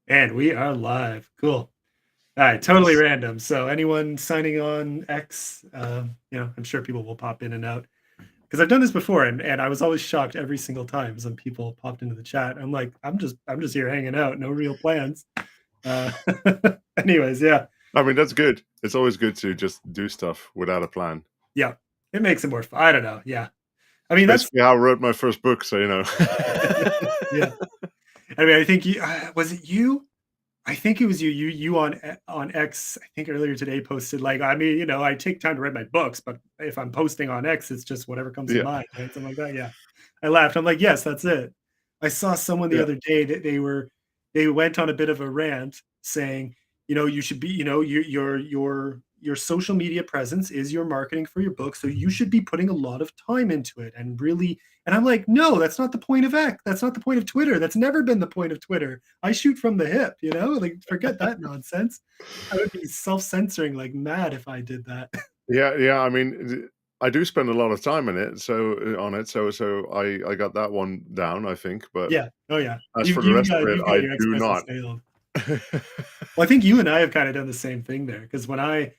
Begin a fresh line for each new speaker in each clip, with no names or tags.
And we are live. Cool. All right, totally
Nice.
random. So anyone signing on X, I'm sure people will pop in and out because I've done this before, and I was always shocked every single time some people popped into the chat. I'm like, I'm just here hanging out, no real plans. Uh, anyways, yeah,
I mean, that's good. It's always good to just do stuff without a plan.
yeah, it makes it more fun. I don't know. Yeah, I mean that's
Basically, how I wrote my first book, so you know.
yeah. I mean, I think you was it you? I think it was you on X, I think earlier today posted like, I mean, I take time to write my books, but if I'm posting on X, it's just whatever comes to
Yeah,
mind, right? Something like that. Yeah. I laughed. I'm like, yes, that's it. I saw someone the
yeah,
other day that they went on a bit of a rant saying, you should be, your social media presence is your marketing for your book. So you should be putting a lot of time into it and really, and I'm like, no, that's not the point of X. That's not the point of Twitter. That's never been the point of Twitter. I shoot from the hip, like forget that nonsense. I would be self-censoring like mad if I did that.
yeah. I mean, I do spend a lot of time in it, so I got that one down, I think. But
Yeah. Oh yeah.
as
You've
for the
you've
rest
got
of it,
you've
I
got your
do
expresses
not.
nailed. Well, I think you and I have kind of done the same thing there because when I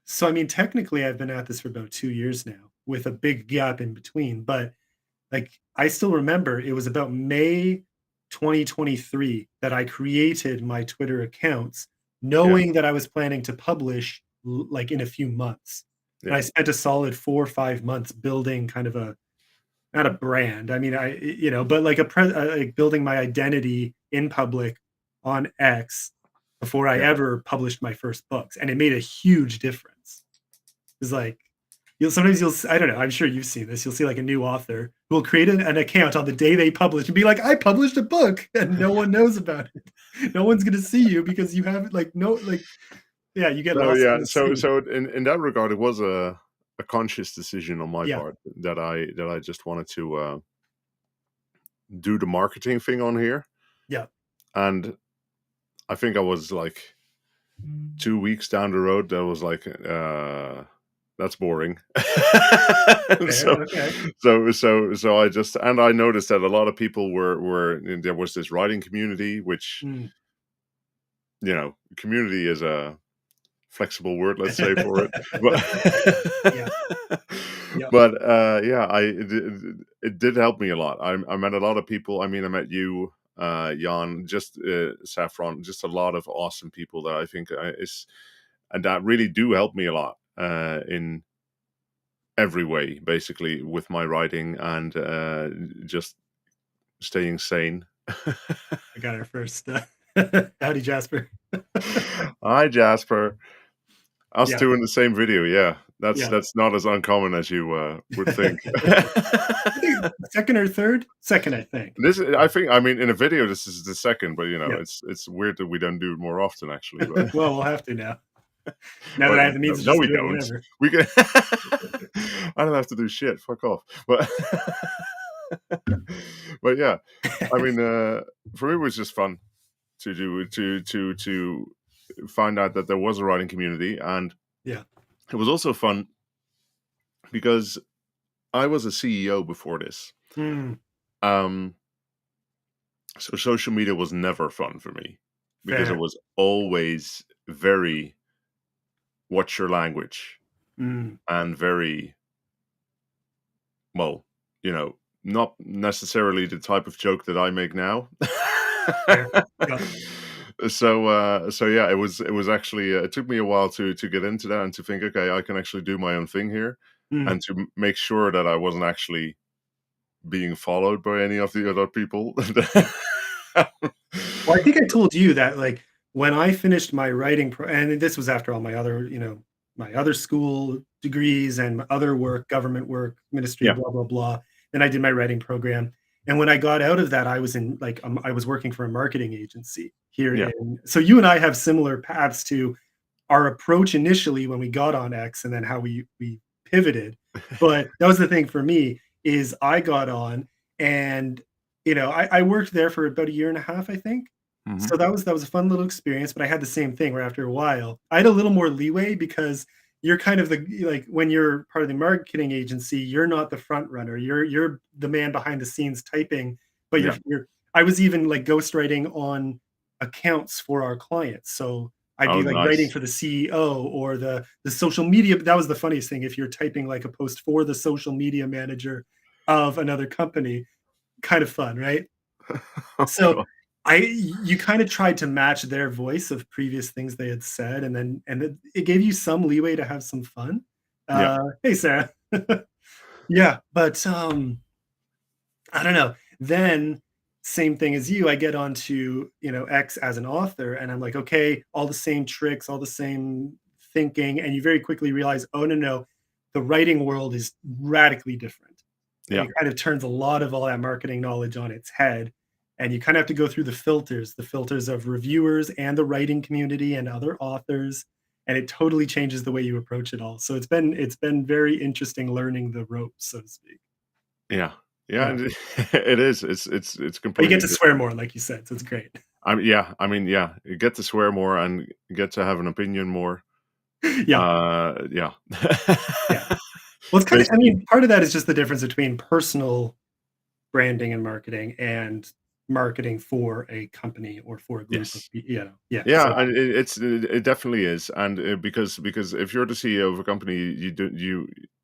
so I mean technically I've been at this for about 2 years now with a big gap in between, but like I still remember it was about May 2023 that I created my Twitter accounts,
Yeah,
knowing that I was planning to publish like in a few months. And
yeah,
I spent a solid 4 or 5 months building kind of a not a brand. I mean, but like like building my identity in public on X before I
yeah.
ever published my first books, and it made a huge difference. It's like you'll I don't know, I'm sure you've seen this. You'll see like a new author who will create an account on the day they publish and be like, I published a book, and no one knows about it. No one's gonna see you because you have like no like yeah, you get
No,
lost in
yeah.
the sea.
So in that regard, it was a conscious decision on my
Yeah,
part that I just wanted to do the marketing thing on here,
yeah.
and I think I was like 2 weeks down the road. That was like, that's boring.
Fair,
so,
okay.
so I just and I noticed that a lot of people were there was this writing community, which
Mm.
community is a flexible word, let's say, for it. But
Yeah, yeah.
yeah, it did help me a lot. I met a lot of people. I mean, I met you, Jan, just Saffron, just a lot of awesome people that I think is and that really do help me a lot in every way, basically, with my writing and just staying sane.
I got our first. Howdy, Jasper.
Hi, Jasper. Us
Yeah,
two in the same video, yeah. That's
yeah.
that's not as uncommon as you would think.
I think second or third? Second, I think.
I think, I mean, in a video, this is the second, but
Yeah.
it's weird that we don't do it more often, actually. But
Well, we'll have to now. Now that
but
I have the
no,
means to
no,
just
we
do it
don't.
whenever.
We can. I don't have to do shit. Fuck off. But but yeah, I mean, for me, it was just fun to do to find out that there was a writing community, and
Yeah.
it was also fun because I was a CEO before this.
Mm,
Um, so social media was never fun for me because it
fair.
was always very watch your language
Mm,
and very, well, not necessarily the type of joke that I make now.
fair. Yeah.
So yeah, it was actually it took me a while to get into that and to think, okay, I can actually do my own thing here,
Mm.
and to make sure that I wasn't actually being followed by any of the other people.
Well, I think I told you that, like, when I finished my writing and this was after all my other, my other school degrees and my other work, government work, ministry,
Yeah,
blah, blah, blah. Then I did my writing program. And when I got out of that, I was in like, I was working for a marketing agency here
yeah,
in, so you and I have similar paths to our approach initially when we got on X and then how we pivoted. But that was the thing for me is I got on and I worked there for about a year and a half, I think.
hmm
So that was a fun little experience, but I had the same thing where after a while, I had a little more leeway because you're kind of like when you're part of the marketing agency, you're not the front runner. You're the man behind the scenes typing, but
yeah,
I was even like ghostwriting on accounts for our clients. So I'd
Oh,
be like writing
nice.
for the CEO or the social media. That was the funniest thing. If you're typing like a post for the social media manager of another company, kind of fun, right?
Oh
So
god.
I you kind of tried to match their voice of previous things they had said, and then it gave you some leeway to have some fun.
Yeah,
Hey Sarah. Yeah, but I don't know. Then same thing as you, I get onto, X as an author and I'm like, okay, all the same tricks, all the same thinking, and you very quickly realize, oh no, the writing world is radically different.
yeah,
It kind of turns a lot of all that marketing knowledge on its head. And you kind of have to go through the filters of reviewers and the writing community and other authors. And it totally changes the way you approach it all. So it's been very interesting learning the ropes, so to speak.
yeah, yeah,
Yeah.
and it is. It's
But you get
completely
to swear
different.
more, like you said, so it's great.
I mean, yeah, you get to swear more and you get to have an opinion more.
Yeah,
Yeah.
yeah. Well, it's kinda I
Basically,
mean, part of that is just the difference between personal branding and marketing for a company or for a group of
yes.
yeah,
Yeah,
so
and it definitely is, and, because if you're the CEO of a company,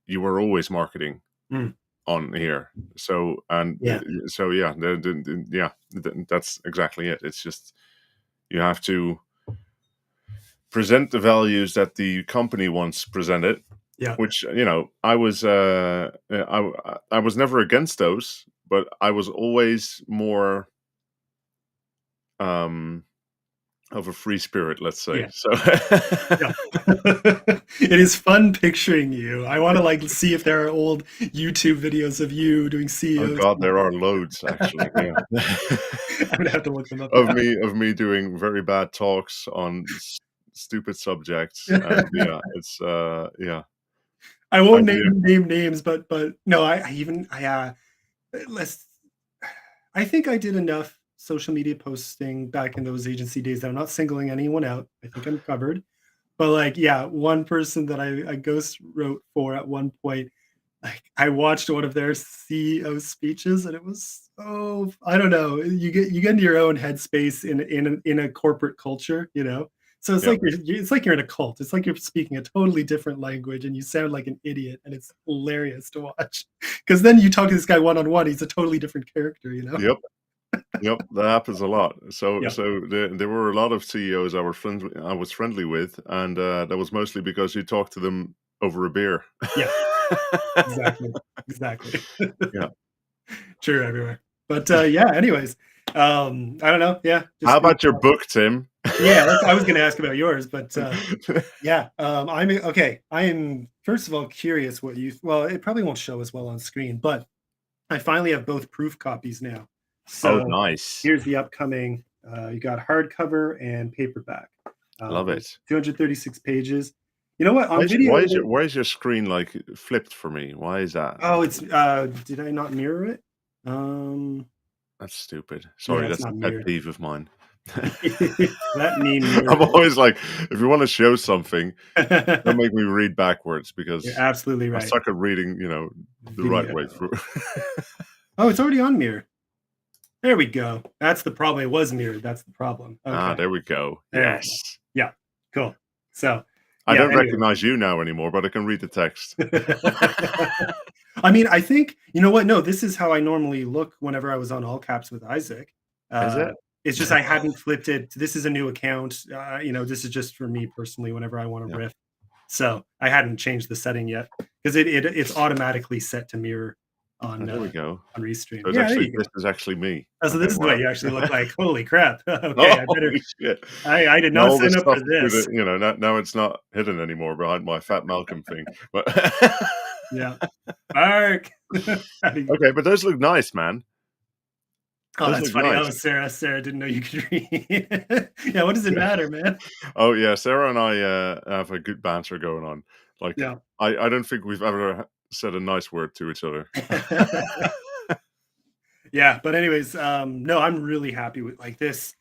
you were always marketing
mm,
on here. So, and,
yeah,
so yeah, yeah, that's exactly it. It's just you have to present the values that the company wants presented,
yeah,
which, I was never against those, but I was always more, um, of a free spirit, let's say.
yeah,
So
yeah. It is fun picturing you. I wanna, like, see if there are old YouTube videos of you doing
oh
CEO
god, there
speeches.
are loads actually, yeah.
I'm gonna have to look them up
Of
now.
me doing very bad talks on stupid subjects, and yeah, it's, yeah.
I
I
won't
yeah.
name names, but no, I even let's I think I did enough social media posting back in those agency days that I'm not singling anyone out. I think I'm covered. But like, yeah, one person that I ghost wrote for at one point, like I watched one of their CEO speeches and it was so I don't know. You get into your own headspace in a corporate culture, you know. So it's
Yeah.
like it's like you're in a cult. It's like you're speaking a totally different language and you sound like an idiot and it's hilarious to watch. Because then you talk to this guy one on one, he's a totally different character, you know?
Yep. Yep, that happens a lot.
Yeah.
There were a lot of CEOs I was friendly with, and, that was mostly because you talked to them over a beer.
Yeah. Exactly. Exactly.
Yeah.
True everywhere. But, yeah, anyways, I don't know, yeah,
How
just think
about your book, Tim?
yeah, that's I was gonna ask about yours, but, yeah, I am first of all curious what you well, it probably won't show as well on screen, but I finally have both proof copies now.
Oh,
So,
nice.
here's the upcoming, you got hardcover and paperback,
Love it.
236 pages. You know what? On video,
Why is your screen, like, flipped for me? Why is that?
oh, it's, did I not mirror it? Um,
That's stupid.
yeah,
Sorry,
it's
that's a
not
pet
mirrored.
peeve of mine.
That meme
I'm
mirrored.
always like, if you wanna show something, don't
You're
make me read backwards because
absolutely
I
right.
suck at reading, the right
Video.
way through.
Oh, it's already on mirror. There we go. That's the problem. It was mirrored. That's the problem.
Ah,
Okay.
there we go.
There we go.
Yes.
Yeah. Cool. So,
I
yeah,
don't
anyways.
recognize you now anymore, but I can read the text.
I mean, I think you know what? No, this is how I normally look whenever I was on all caps with Isaac.
Is
Uh,
it?
it's just I hadn't flipped it. This is a new account. This is just for me personally whenever I want to
Yeah.
riff. So I hadn't changed the setting yet because it's automatically set to mirror
Oh,
on
there we go.
Restream.
So it's
Yeah, there
actually
you
this
go.
is actually me.
Oh, so
Okay,
this is what
wow.
you actually look like. Holy crap. Okay, I better
Holy shit.
I did
Now
not
all
sign
this
up for
stuff through
this.
now it's not hidden anymore behind my fat Malcolm thing. But
Yeah. Mark. Howdy.
okay, but those look nice, man.
Oh,
Those
that's
look
funny.
nice.
Oh, Sarah didn't know you could read. Yeah, what does it matter, man?
Oh yeah, Sarah and I have a good banter going on. Like
Yeah.
I don't think we've ever said a nice word to each other.
Yeah, but anyways, no, I'm really happy with like this.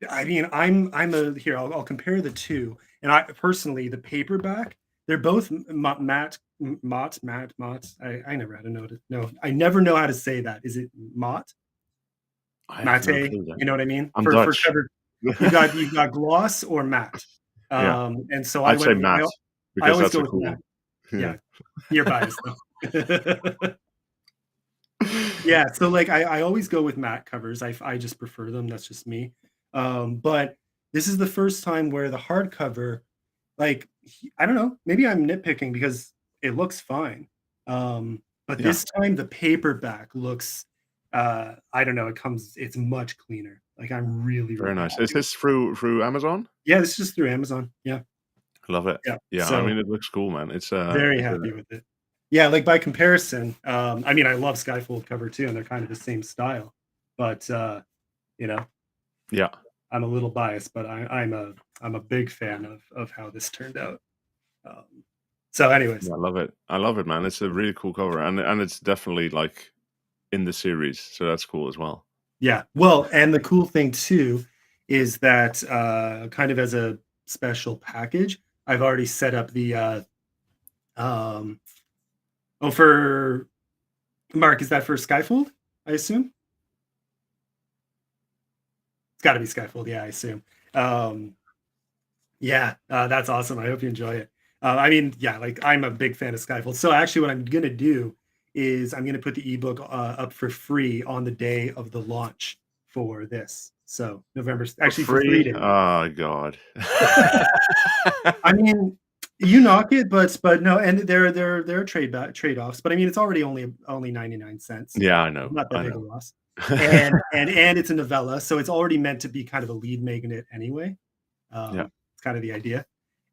I mean, I'm a here. I'll compare the two, and I personally the paperback. They're both matte. I never had to know to no. I never know how to say that. Is it matte?
I have no
Matte,
clue then.
you know what I mean?
I'm
For
Dutch.
cover, you've got gloss or matte.
Yeah,
And so
I'd say matte
I
because
always
that's
go
a
with matte.
cool yeah.
Yeah, you're biased though. Yeah, so, like, I always go with matte covers, I just prefer them, that's just me. But this is the first time where the hardcover, like, I don't know, maybe I'm nitpicking because it looks fine. But
Yeah,
this time the paperback looks, I don't know, it's much cleaner. Like, I'm really,
very
really
nice. Is
happy with
this through Amazon?
Yeah, this is just through Amazon. Yeah,
Love it.
yeah.
Yeah, I
So,
mean, it looks cool, man.
very
It's a
happy with it. Yeah, like, by comparison, I mean, I love Skyfold cover too, and they're kind of the same style, but, you know,
yeah.
I'm a little biased, but I'm a big fan of how this turned out. Um, so anyways,
Yeah, I love it. I love it, man. It's a really cool cover, and it's definitely, like, in the series, so that's cool as well.
yeah. Well, and the cool thing too is that, kind of as a special package, I've already set up the, um oh, for Mark, is that for Skyfold, I assume? It's gotta be Skyfold, yeah, I assume. Um, yeah, that's awesome. I hope you enjoy it. I mean, yeah, like I'm a big fan of Skyfall. So actually, what I'm gonna do is I'm gonna put the ebook up for free on the day of the launch for this. So
For
actually for three
free?
days.
Oh god.
I mean, you knock it, but no, and there are trade offs. But I mean, it's already only 99 cents.
Yeah, I know,
Not that
I
big a
know.
loss. And it's a novella, so it's already meant to be kind of a lead magnet anyway.
Yeah.
It's kind of the idea.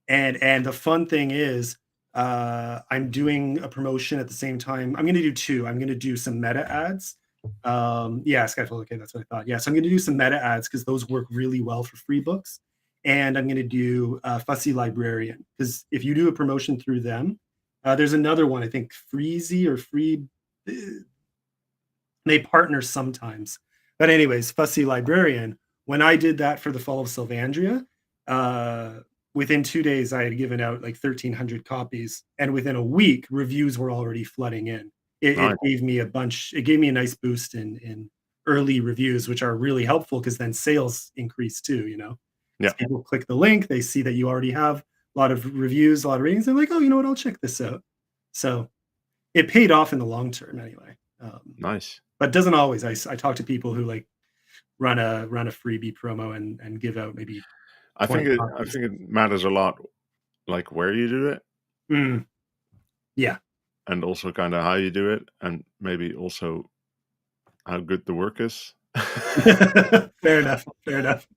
And the fun thing is, I'm doing a promotion at the same time. I'm gonna do 2. I'm gonna do some meta ads. Yeah, Skyfall, okay, that's what I thought. Yeah, so I'm gonna do some meta ads because those work really well for free books. And I'm gonna do Fussy Librarian because if you do a promotion through them, there's another one, I think Freezy or Free uh, they partner sometimes. But anyways, Fussy Librarian, when I did that for the Fall of Sylvandria, uh, within 2 days, I had given out like 1,300 copies, and within a week, reviews were already flooding in. It
Nice.
gave me it gave me a nice boost in early reviews, which are really helpful because then sales increase too, you know?
Yeah.
As people click the link, they see that you already have a lot of reviews, a lot of ratings, they're like, "Oh, you know what? I'll check this out." So, it paid off in the long term anyway.
Nice.
But doesn't always. I talk to people who, like, run a freebie promo and give out maybe
I
20
think
copies.
it matters a lot, like, where you do it,
Mm, yeah.
and also kinda how you do it, and maybe also how good the work is.
Fair enough, fair enough.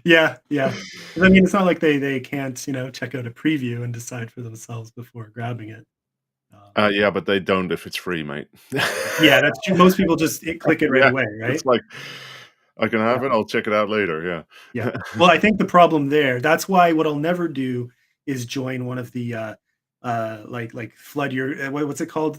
Yeah, yeah. 'Cause I mean, it's not like they can't, check out a preview and decide for themselves before grabbing it. Um,
Yeah, but they don't if it's free, mate.
yeah, that's true. Most people just click it right
Yeah,
away,
it's
right?
like, "I can
Yeah.
have it, I'll check it out later,"
Yeah.
yeah.
Well, I think the problem there that's why what I'll never do is join one of the, like, flood your what's it called?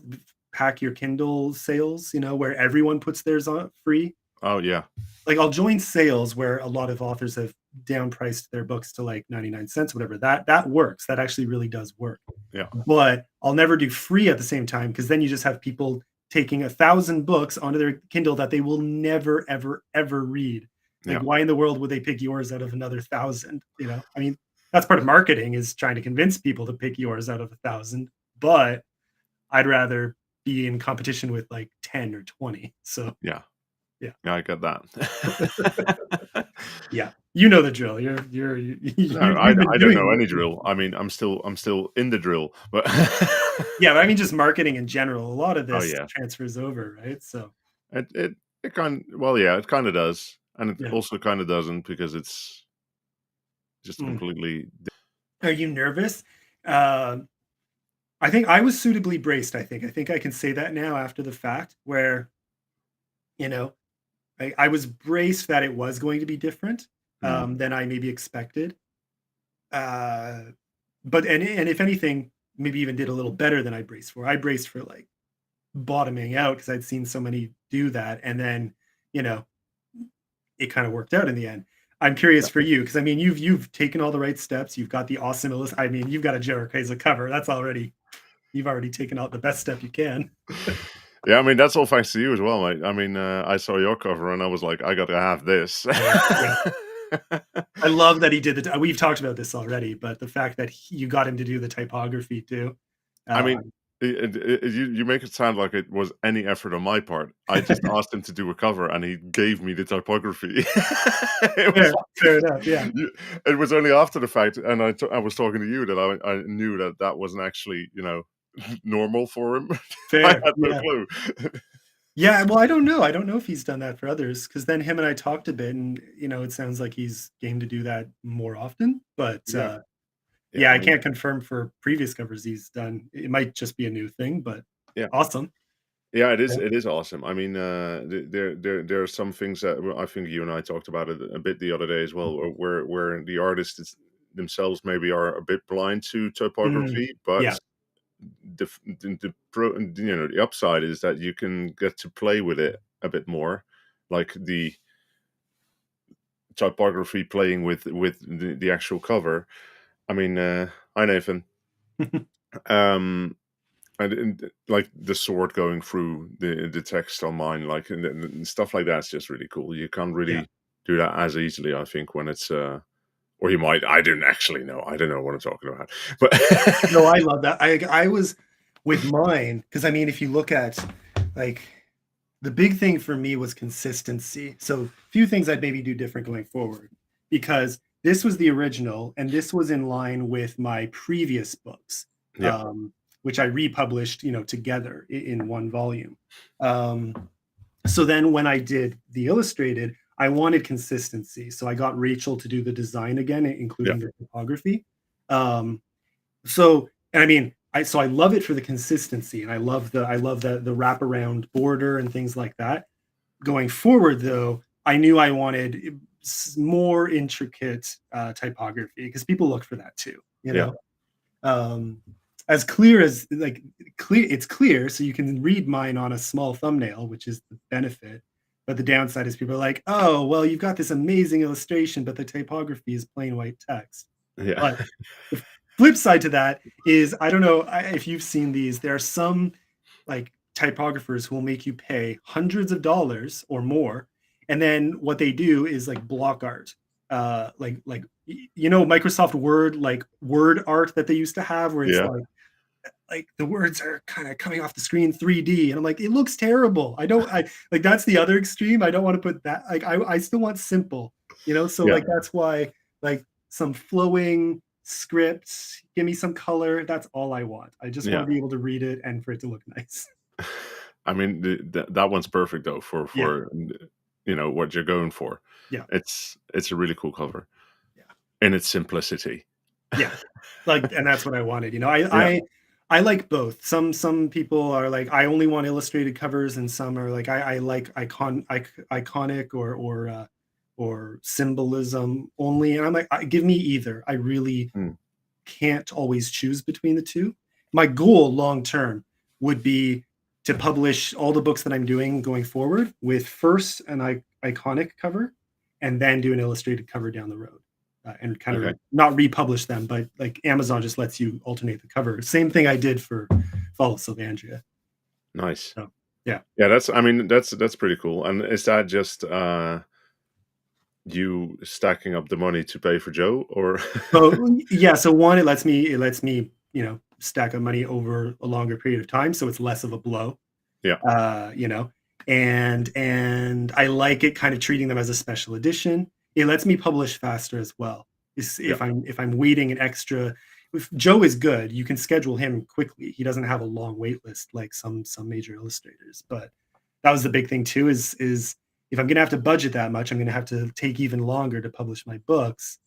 Pack your Kindle sales, where everyone puts theirs on free.
Oh, yeah,
Like, I'll join sales where a lot of authors have downpriced their books to, like, 99 cents, whatever. That works. That actually really does work.
yeah,
But I'll never do free at the same time because then you just have people taking 1,000 books onto their Kindle that they will never, ever, ever read. Like,
yeah,
why in the world would they pick yours out of another 1,000? I mean, that's part of marketing is trying to convince people to pick yours out of 1,000, but I'd rather be in competition with like 10 or 20. So,
yeah.
yeah,
Yeah, I get that.
yeah, you know the drill.
No,
You've been
I don't
doing
know
this.
any drill. I mean, I'm still in the drill, but
Yeah, but I mean, just marketing in general. A lot of
Oh,
this
yeah.
transfers over, right? So,
It well, yeah, it kinda does, and it
yeah.
also kinda doesn't because it's just
Mm.
completely
Are you nervous? Um, I think I was suitably braced, I think. I think I can say that now after the fact where, you know, I was braced that it was going to be different,
mm,
than I maybe expected. Uh, but and if anything, maybe even did a little better than I braced for. I braced for, like, bottoming out because 'cause I'd seen so many do that, and then, you know, it kinda worked out in the end. I'm curious
yeah.
for you because I mean, you've taken all the right steps. You've got the awesome I mean, you've got a Jericho cover. That's already you've already taken out the best step you can.
Yeah, I mean, that's all thanks to you as well, mate. I mean, I saw your cover and I was like, "I gotta have this."
Yeah. I love that he did we've talked about this already, but the fact that you got him to do the typography too.
I mean,
Um,
you make it sound like it was any effort on my part. I just asked him to do a cover, and he gave me the typography. It was
fair enough, yeah.
you it was only after the fact, and I was talking to you that I knew that that wasn't actually, normal for him. I
Fair,
had no
yeah.
clue.
Yeah, well, I don't know. I don't know if he's done that for others, because then him and I talked a bit and, it sounds like he's game to do that more often, but,
Yeah, yeah,
yeah,
I
I
mean,
can't confirm for previous covers he's done. It might just be a new thing, but
yeah.
awesome.
Yeah, it is.
Yeah.
It is awesome. I mean, there are some things that I think you and I talked about it a bit the other day as well, where the artists themselves maybe are a bit blind to
Mm,
typography, but
yeah.
the upside is that you can get to play with it a bit more, like the typography playing with the actual cover. I mean, hi Nathan. Um, and like the sword going through the text on mine, like and stuff like that's just really cool. You can't
Yeah.
really do that as easily, I think, when it's or you might. I don't actually know. I don't know what I'm talking about, but
No, I love that. I was with mine because I mean, if you look at like the big thing for me was consistency. So a few things I'd maybe do different going forward because this was the original and this was in line with my previous books,
yeah,
which I republished, together in one volume. So then when I did the illustrated, I wanted consistency. So I got Rachel to do the design again,
yeah,
including the typography. Um, and I mean, I love it for the consistency, and I love the wraparound border and things like that. Going forward, though, I knew I wanted more intricate typography because people look for that too.
yeah,
Um, as clear as like clear, it's clear, so you can read mine on a small thumbnail, which is the benefit. But the downside is people are like, "Oh, well, you've got this amazing illustration, but the typography is plain white text."
yeah,
But the flip side to that is I don't know if you've seen these. There are some like typographers who will make you pay hundreds of dollars or more, and then what they do is like block art, Microsoft Word, like word art that they used to have, where it's
yeah,
like the words are kind of coming off the screen 3D, and I'm like, it looks terrible. I don't, I like that's the other extreme. I don't want to put that. Like I still want simple, So
yeah,
like that's why like some flowing scripts, give me some color. That's all I want. I just want
yeah.
to be able to read it and for it to look nice.
I mean, that one's perfect though
Yeah,
what you're going for.
yeah,
It's a really cool cover
yeah.
in its simplicity.
Yeah. Like, and that's what I wanted,
Yeah,
I like both. Some people are like, I only want illustrated covers, and some are like, I like iconic or symbolism only, and I'm like, give me either. I really
mm,
can't always choose between the 2. My goal long term would be to publish all the books that I'm doing going forward with first an iconic cover and then do an illustrated cover down the road, and kind
okay,
of not republish them, but like Amazon just lets you alternate the cover. Same thing I did for Fall of Sylvandria.
nice.
So, yeah.
Yeah, I mean, that's pretty cool. And is that just you stacking up the money to pay for Joe, or
So yeah, so one, it lets me, stack up money over a longer period of time, so it's less of a blow.
yeah,
uh, you know, and I like it kind of treating them as a special edition. It lets me publish faster as well.
yeah,
If I'm waiting an extra, if Joe is good, you can schedule him quickly. He doesn't have a long wait list like some major illustrators. But that was the big thing too. Is if I'm gonna have to budget that much, I'm gonna have to take even longer to publish my books.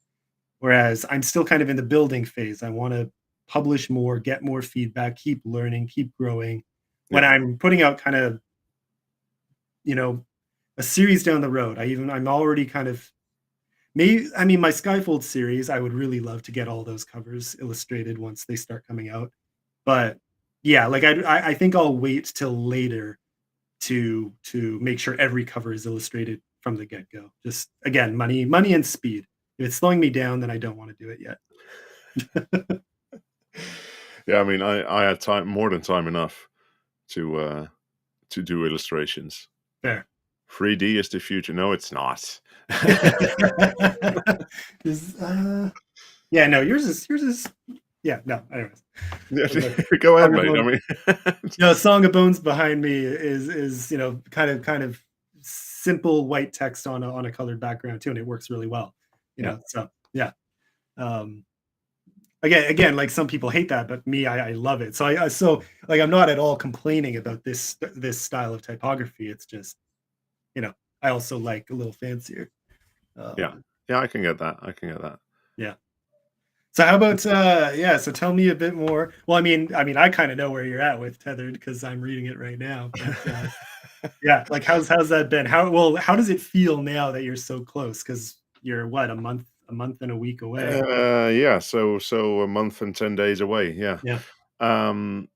Whereas I'm still kind of in the building phase. I want to publish more, get more feedback, keep learning, keep growing. When
yeah,
I'm putting out kind of, you know, a series down the road, I'm already kind of maybe I mean my Skyfold series, I would really love to get all those covers illustrated once they start coming out. But yeah, like I think I'll wait till later to make sure every cover is illustrated from the get-go. Just again, money and speed. If it's slowing me down, then I don't want to do it yet.
yeah. I mean, I had time more than time enough to to do illustrations.
Fair.
3D is the future. No, it's not.
Is, yeah, no, yours is yeah, no, anyways.
Yeah,
Okay.
go ahead,
Song of
mate. I
Bones
mean,
no, Song of Bones behind me is, kind of simple white text on a colored background too, and it works really well,
yeah,
so, yeah. Um, again, like, some people hate that, but me, I love it. So, like, I'm not at all complaining about this style of typography, it's just, you know, I also like a little fancier.
yeah,
Um,
yeah. I can get that. I can get that.
yeah. So how about yeah, so tell me a bit more. Well, I mean I kind of know where you're at with Tethered because I'm reading it right now, but yeah, like how's that been? How does it feel now that you're so close? Because you're what, a month and a week away.
Yeah. So a month and 10 days away. Yeah.
Yeah.
Um,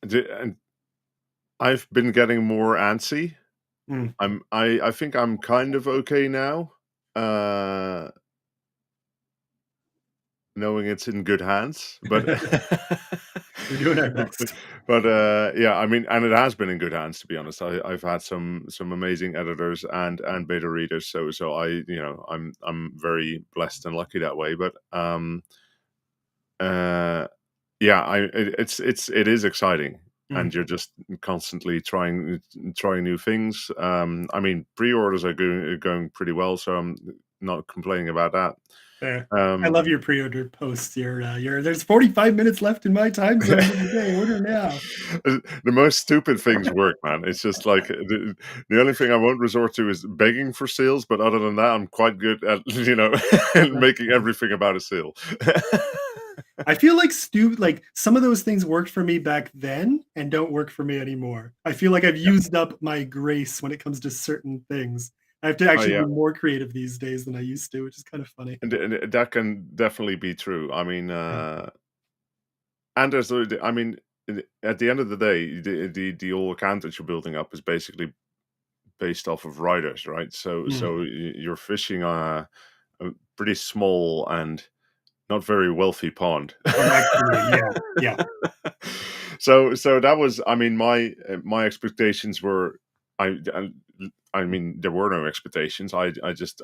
and I've been getting more antsy.
Mm.
I think I'm kind of okay now. Uh, Knowing it's in good hands, but
We're doing our
but
best.
yeah, I mean, and it has been in good hands, to be honest. I've had some amazing editors and beta readers, so I'm very blessed and lucky that way. But uh, yeah, it is exciting,
Mm.
and you're just constantly trying new things. I mean, pre-orders are going pretty well, so I'm not complaining about that.
Fair. I
Um,
love your pre-order posts. There's 45 minutes left in my time zone of the day. Order now.
The most stupid things work, man. It's just like the only thing I won't resort to is begging for sales, but other than that, I'm quite good at making everything about a sale.
I feel like some of those things worked for me back then and don't work for me anymore. I feel like I've
Yeah.
used up my grace when it comes to certain things. I have to
Oh
actually
yeah,
be more creative these days than I used to, which is kind of funny.
and that can definitely be true. I mean,
Yeah.
and I mean, at the end of the day, the whole account that you're building up is basically based off of writers, right? So
Mm.
you're fishing on a pretty small and not very wealthy pond.
Oh, actually, yeah, yeah.
So that was, I mean, my expectations were, I I mean, there were no expectations. I just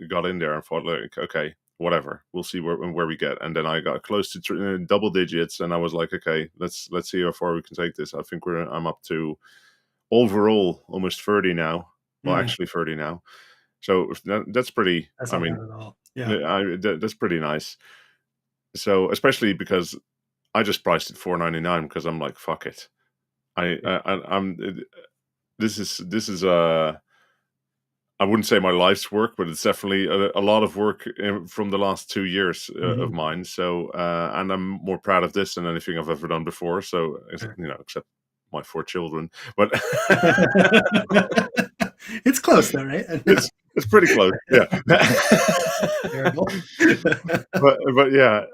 got in there and thought, like, okay, whatever, we'll see where we get. And then I got close to double digits, and I was like, okay, let's see how far we can take this. I think I'm up to overall almost 30 now. Well,
Mm.
actually 30 now. So that's pretty.
That's
I
not
mean,
bad at all. Yeah.
that's pretty nice. So especially because I just priced it 4.99 because I'm like, fuck it. I'm this is I wouldn't say my life's work, but it's definitely a lot of work from the last 2 years of
Mhm.
mine. So and I'm more proud of this than anything I've ever done before. So
Sure.
except my 4 children, but
It's close though, right?
it's pretty close. Yeah,
Terrible.
but yeah.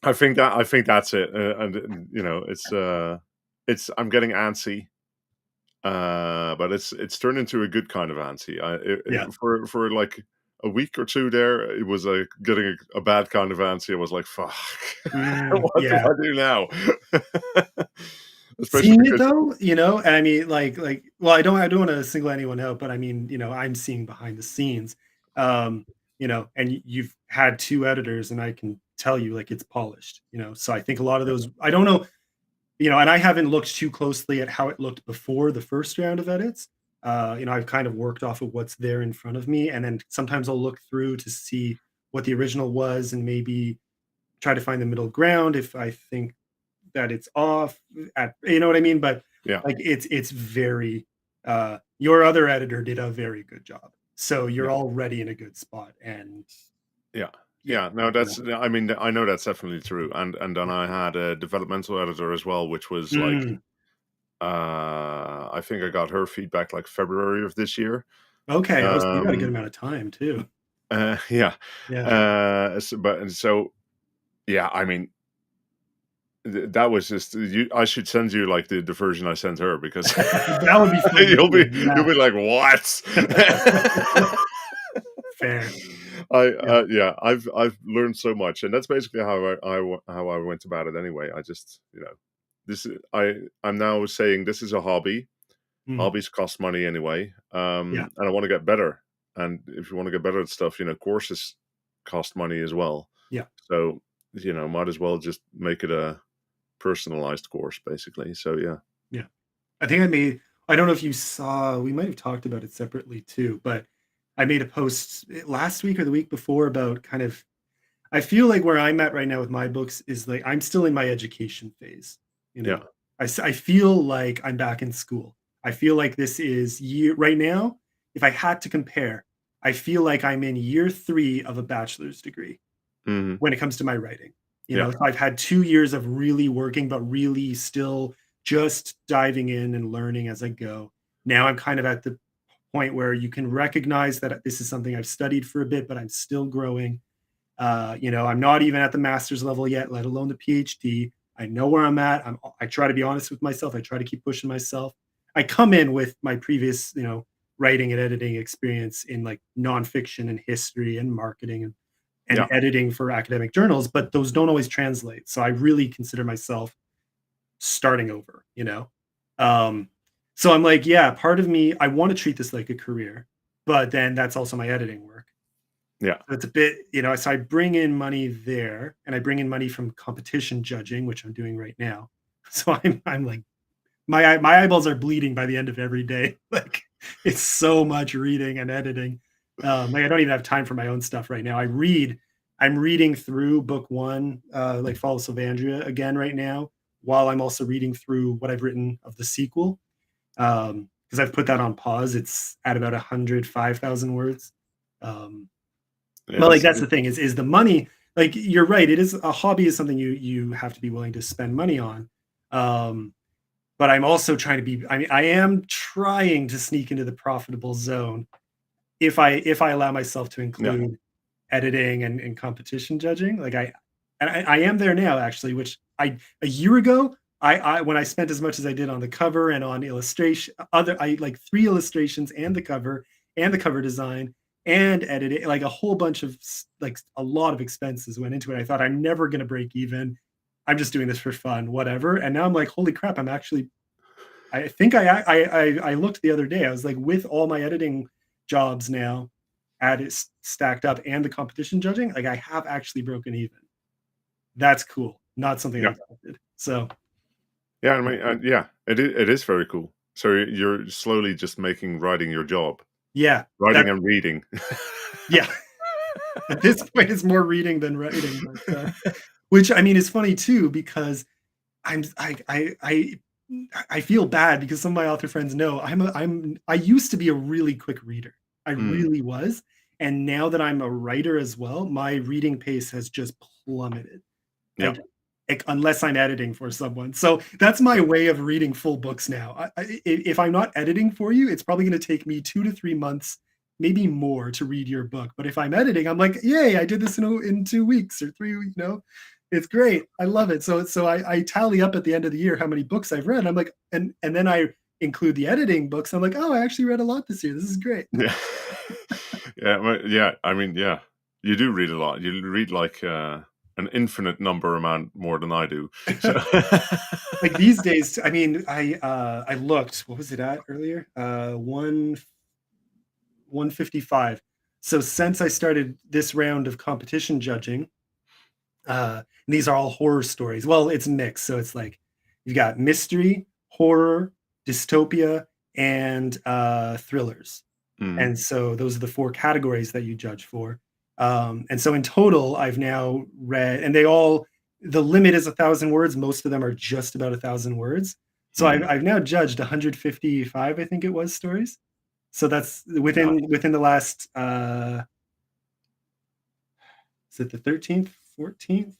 I think that's it, and it's I'm getting antsy, but it's turned into a good kind of antsy.
Yeah.
For like a week or two there, it was like getting a bad kind of antsy. I was like, "Fuck,
Mm,
what do
yeah.
I do now?" Especially
Seeing it
because
though, and I mean, well, I don't wanna single anyone out, but I mean, I'm seeing behind the scenes, um, and you've had 2 editors, and I can tell you, like, it's polished, so I think a lot of those I don't know, and I haven't looked too closely at how it looked before the first round of edits. I've kind of worked off of what's there in front of me, and then sometimes I'll look through to see what the original was and maybe try to find the middle ground if I think that it's off you know what I mean? But
yeah,
like it's very your other editor did a very good job. So
yeah,
you're already in a good spot. And
yeah.
yeah,
Yeah, no, that's. I mean, I know that's definitely true, and then I had a developmental editor as well, which was like,
Mm,
I think I got her feedback like February of this year.
okay. Oh, so you got a good
Um,
amount of time too.
Yeah.
Yeah.
So yeah, I mean, that was just I should send you like the version I sent her because
That would be fun
you'll be
too. Yeah.
like, "What?"
Fair. Yeah.
Yeah, I've learned so much, and that's basically how I went about it anyway. I just, I'm now saying this is a hobby.
Mm,
Hobbies cost money anyway,
yeah,
and I want to get better. And if you want to get better at stuff, courses cost money as well.
yeah,
So might as well just make it a personalized course, basically. So yeah,
yeah. I don't know if you saw, we might have talked about it separately too, but I made a post last week or the week before about kind of, I feel like where I'm at right now with my books is like I'm still in my education phase. You
yeah,
know, I feel like I'm back in school. I feel like this is year right now. If I had to compare, I feel like I'm in year 3 of a bachelor's degree
hmm,
when it comes to my writing.
yeah,
So I've had 2 years of really working, but really still just diving in and learning as I go. Now I'm kind of at the point where you can recognize that this is something I've studied for a bit, but I'm still growing. I'm not even at the master's level yet, let alone the PhD. I know where I'm at. I try to be honest with myself. I try to keep pushing myself. I come in with my previous, writing and editing experience in like nonfiction and history and marketing and
yeah,
editing for academic journals, but those don't always translate. So I really consider myself starting over. Um, so I'm like, yeah, part of me, I want to treat this like a career, but then that's also my editing work.
yeah,
So it's a bit, so I bring in money there and I bring in money from competition judging, which I'm doing right now. So I'm like my eyeballs are bleeding by the end of every day. Like it's so much reading and editing. Like I don't even have time for my own stuff right now. I'm reading through book 1, like Fall of Sylvandria again right now, while I'm also reading through what I've written of the sequel. Because I've put that on pause. It's at about 105,000 words. Um,
yeah.
but, like, that's the thing is the money, like, you're right, it is a hobby is something you have to be willing to spend money on. Um, but I'm also trying to be I mean, I am trying to sneak into the profitable zone if I allow myself to
Yeah,
include editing and competition judging. Like, I am there now actually, which a year ago, I when I spent as much as I did on the cover and on illustration other I like 3 illustrations and the cover design and editing, like a whole bunch of like a lot of expenses went into it. I thought I'm never gonna break even. I'm just doing this for fun, whatever. And now I'm like, holy crap, I'm actually I think I looked the other day. I was like, with all my editing jobs now added stacked up and the competition judging, like I have actually broken even. That's cool. Not something I
yeah,
expected. So
yeah. I mean, yeah, it is very cool. So you're slowly just making writing your job,
yeah,
writing
that
and reading.
yeah. At this point, it's more reading than writing, but which I mean is funny too because I'm I feel bad because some of my author friends know I used to be a really quick reader. I
Mm,
really was. And now that I'm a writer as well, my reading pace has just plummeted.
yeah,
Like, unless I'm editing for someone. So that's my way of reading full books now. If I'm not editing for you, it's probably going to take me 2 to 3 months, maybe more, to read your book. But if I'm editing, I'm like, yay! I did this in 2 weeks or three. It's great. I love it. So I tally up at the end of the year how many books I've read. I'm like, and then I include the editing books. I'm like, oh, I actually read a lot this year. This is great.
yeah, yeah, yeah. I mean, yeah, you do read a lot. You read like an infinite number amount more than I do. So
Like these days, I mean, I looked. What was it at earlier? 155. So since I started this round of competition judging, and these are all horror stories. Well, it's mixed. So it's like you've got mystery, horror, dystopia, and thrillers.
mm,
And so those are the 4 categories that you judge for. And so in total, I've now read, and the limit is 1,000 words. Most of them are just about 1,000 words. So
mm.
I've now judged 155, I think it was, stories. So that's
Nice.
within the last, is it the 13th, 14th?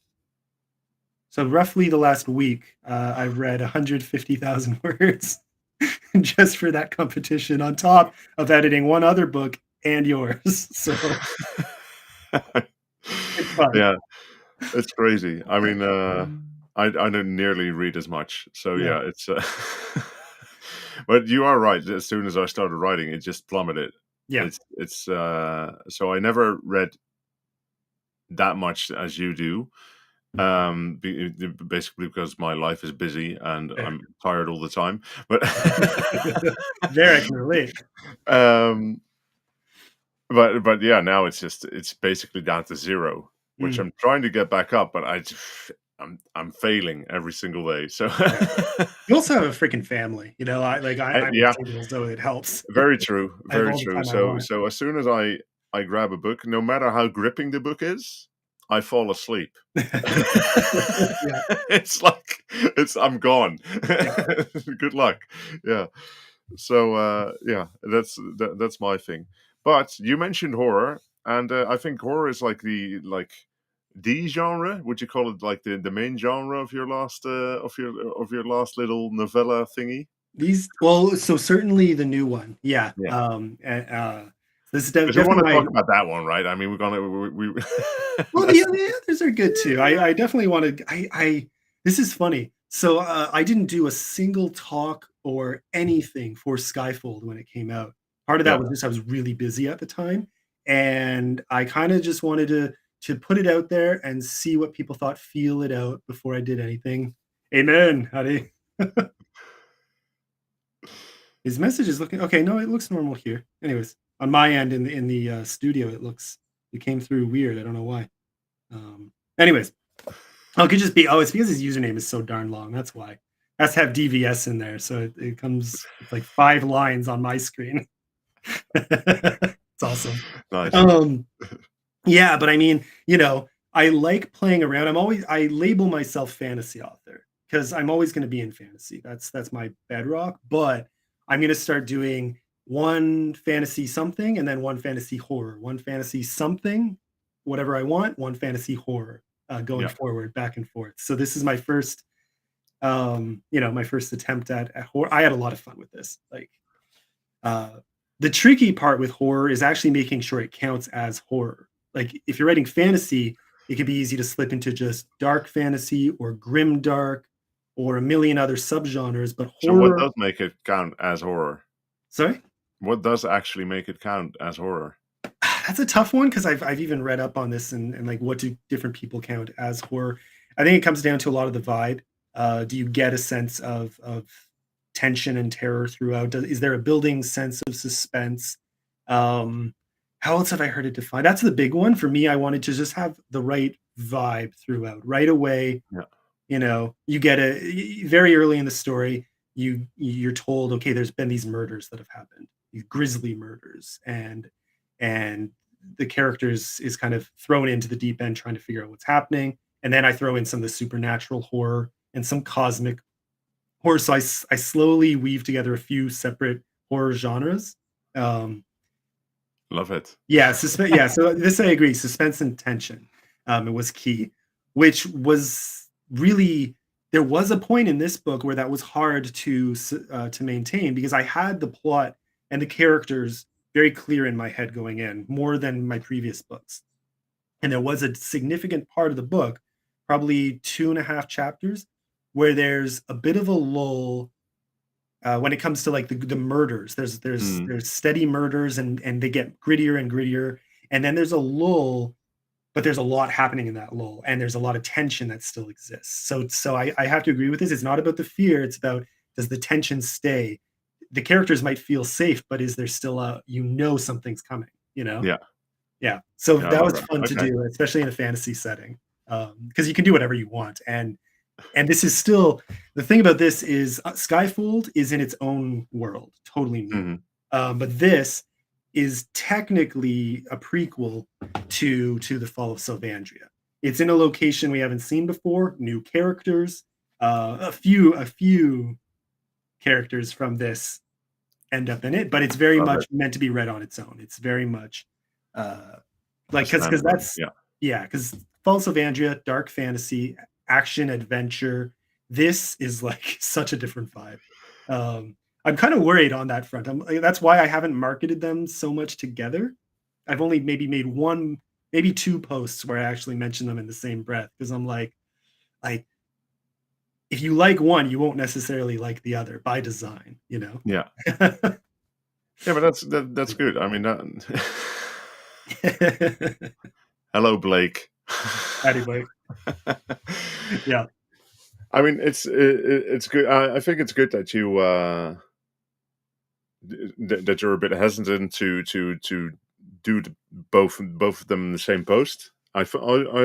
So roughly the last week, I've read 150,000 words just for that competition on top of editing one other book and yours. So it's fun.
Yeah, it's crazy. I mean, I don't nearly read as much, so
Yeah.
yeah, it's. But you are right. As soon as I started writing, it just plummeted.
Yeah.
It's so I never read that much as you do, basically because my life is busy and
Fair.
I'm tired all the time. But
There I can relate.
um, but yeah, now it's basically down to 0, which
Mm,
I'm trying to get back up, but I'm failing every single day. So
yeah. You also have a freaking family, I'm
yeah,
single, so it helps.
very true,
I have
very
all the
true.
time I
So
want.
so as soon as I grab a book, no matter how gripping the book is, I fall asleep.
Yeah,
It's like I'm gone.
yeah.
Good luck. Yeah. So yeah, that's my thing. But you mentioned horror, and I think horror is like the genre. Would you call it like the main genre of your last of your last little novella thingy?
So certainly the new one, yeah,
Yeah.
this is
Because we want
definitely
to
my.
talk about that one, right? I mean, we're gonna
Well,
that's
the others are good too. I definitely wanted I this is funny. So, I didn't do a single talk or anything for Skyfold when it came out. Part of that
yeah.
was just I was really busy at the time, and I kinda just wanted to put it out there and see what people thought, feel it out before I did anything. Amen, honey. His message is looking okay, no, it looks normal here. Anyways, on my end in the studio, it came through weird, I don't know why. Anyways, it could just be it's because his username is so darn long, that's why. It has to have DVS in there, so it's like 5 lines on my screen. It's awesome.
Nice.
Um, yeah, but I mean, I like playing around. I label myself fantasy author because I'm always gonna be in fantasy. That's my bedrock, but I'm gonna start doing one fantasy something and then one fantasy horror, one fantasy something, whatever I want, one fantasy horror, going
Yeah.
forward, back and forth. So this is my first, my first attempt at horror. I had a lot of fun with this. Uh, the tricky part with horror is actually making sure it counts as horror. Like if you're writing fantasy, it could be easy to slip into just dark fantasy or grim dark or a million other subgenres, but
So what
horror.
does make it count as horror?
Sorry?
What does actually make it count as horror?
That's a tough one because I've even read up on this and like what do different people count as horror. I think it comes down to a lot of the vibe. Do you get a sense of tension and terror throughout? Is there a building sense of suspense? Um, how else have I heard it defined? That's the big one for me. I wanted to just have the right vibe throughout. Right away,
Yeah.
you get very early in the story. You're told, okay, there's been these murders that have happened, these grisly murders, and the characters is kind of thrown into the deep end trying to figure out what's happening. And then I throw in some of the supernatural horror and some cosmic horror. So I slowly weave together a few separate horror genres. Um,
Love it.
yeah, so this I agree, suspense and tension, it was key, which was really there was a point in this book where that was hard to maintain because I had the plot and the characters very clear in my head going in, more than my previous books, and there was a significant part of the book, probably 2.5 chapters, where there's a bit of a lull when it comes to like the murders.
Mm.
There's steady murders and they get grittier and grittier, and then there's a lull, but there's a lot happening in that lull, and there's a lot of tension that still exists. So I have to agree with this. It's not about the fear. It's about, does the tension stay? The characters might feel safe, but is there still something's coming?
Yeah.
Yeah. So
Yeah, I
that
love
was
that.
fun to
Okay.
do, especially in a fantasy setting, because you can do whatever you want, and this is still the thing about this is, Skyfold is in its own world, totally new.
Mhm.
But this is technically a prequel to the Fall of Sylvandria. It's in a location we haven't seen before, new characters, a few characters from this end up in it, but it's very
Love
much
it.
meant to be read on its own. It's very much uh
A
because
standalone.
that's
Yeah.
yeah, because Falls of Andria, dark fantasy, action adventure. This is like such a different vibe. I'm kind of worried on that front. That's why I haven't marketed them so much together. I've only maybe made one, maybe two posts where I actually mention them in the same breath because I'm like if you like one, you won't necessarily like the other by design.
Yeah. Yeah, but that's good. I mean, that
Yeah.
hello, Blake.
Anyway. Yeah.
I mean, it's good. I think it's good that you that you're a bit hesitant to do both of them in the same post. I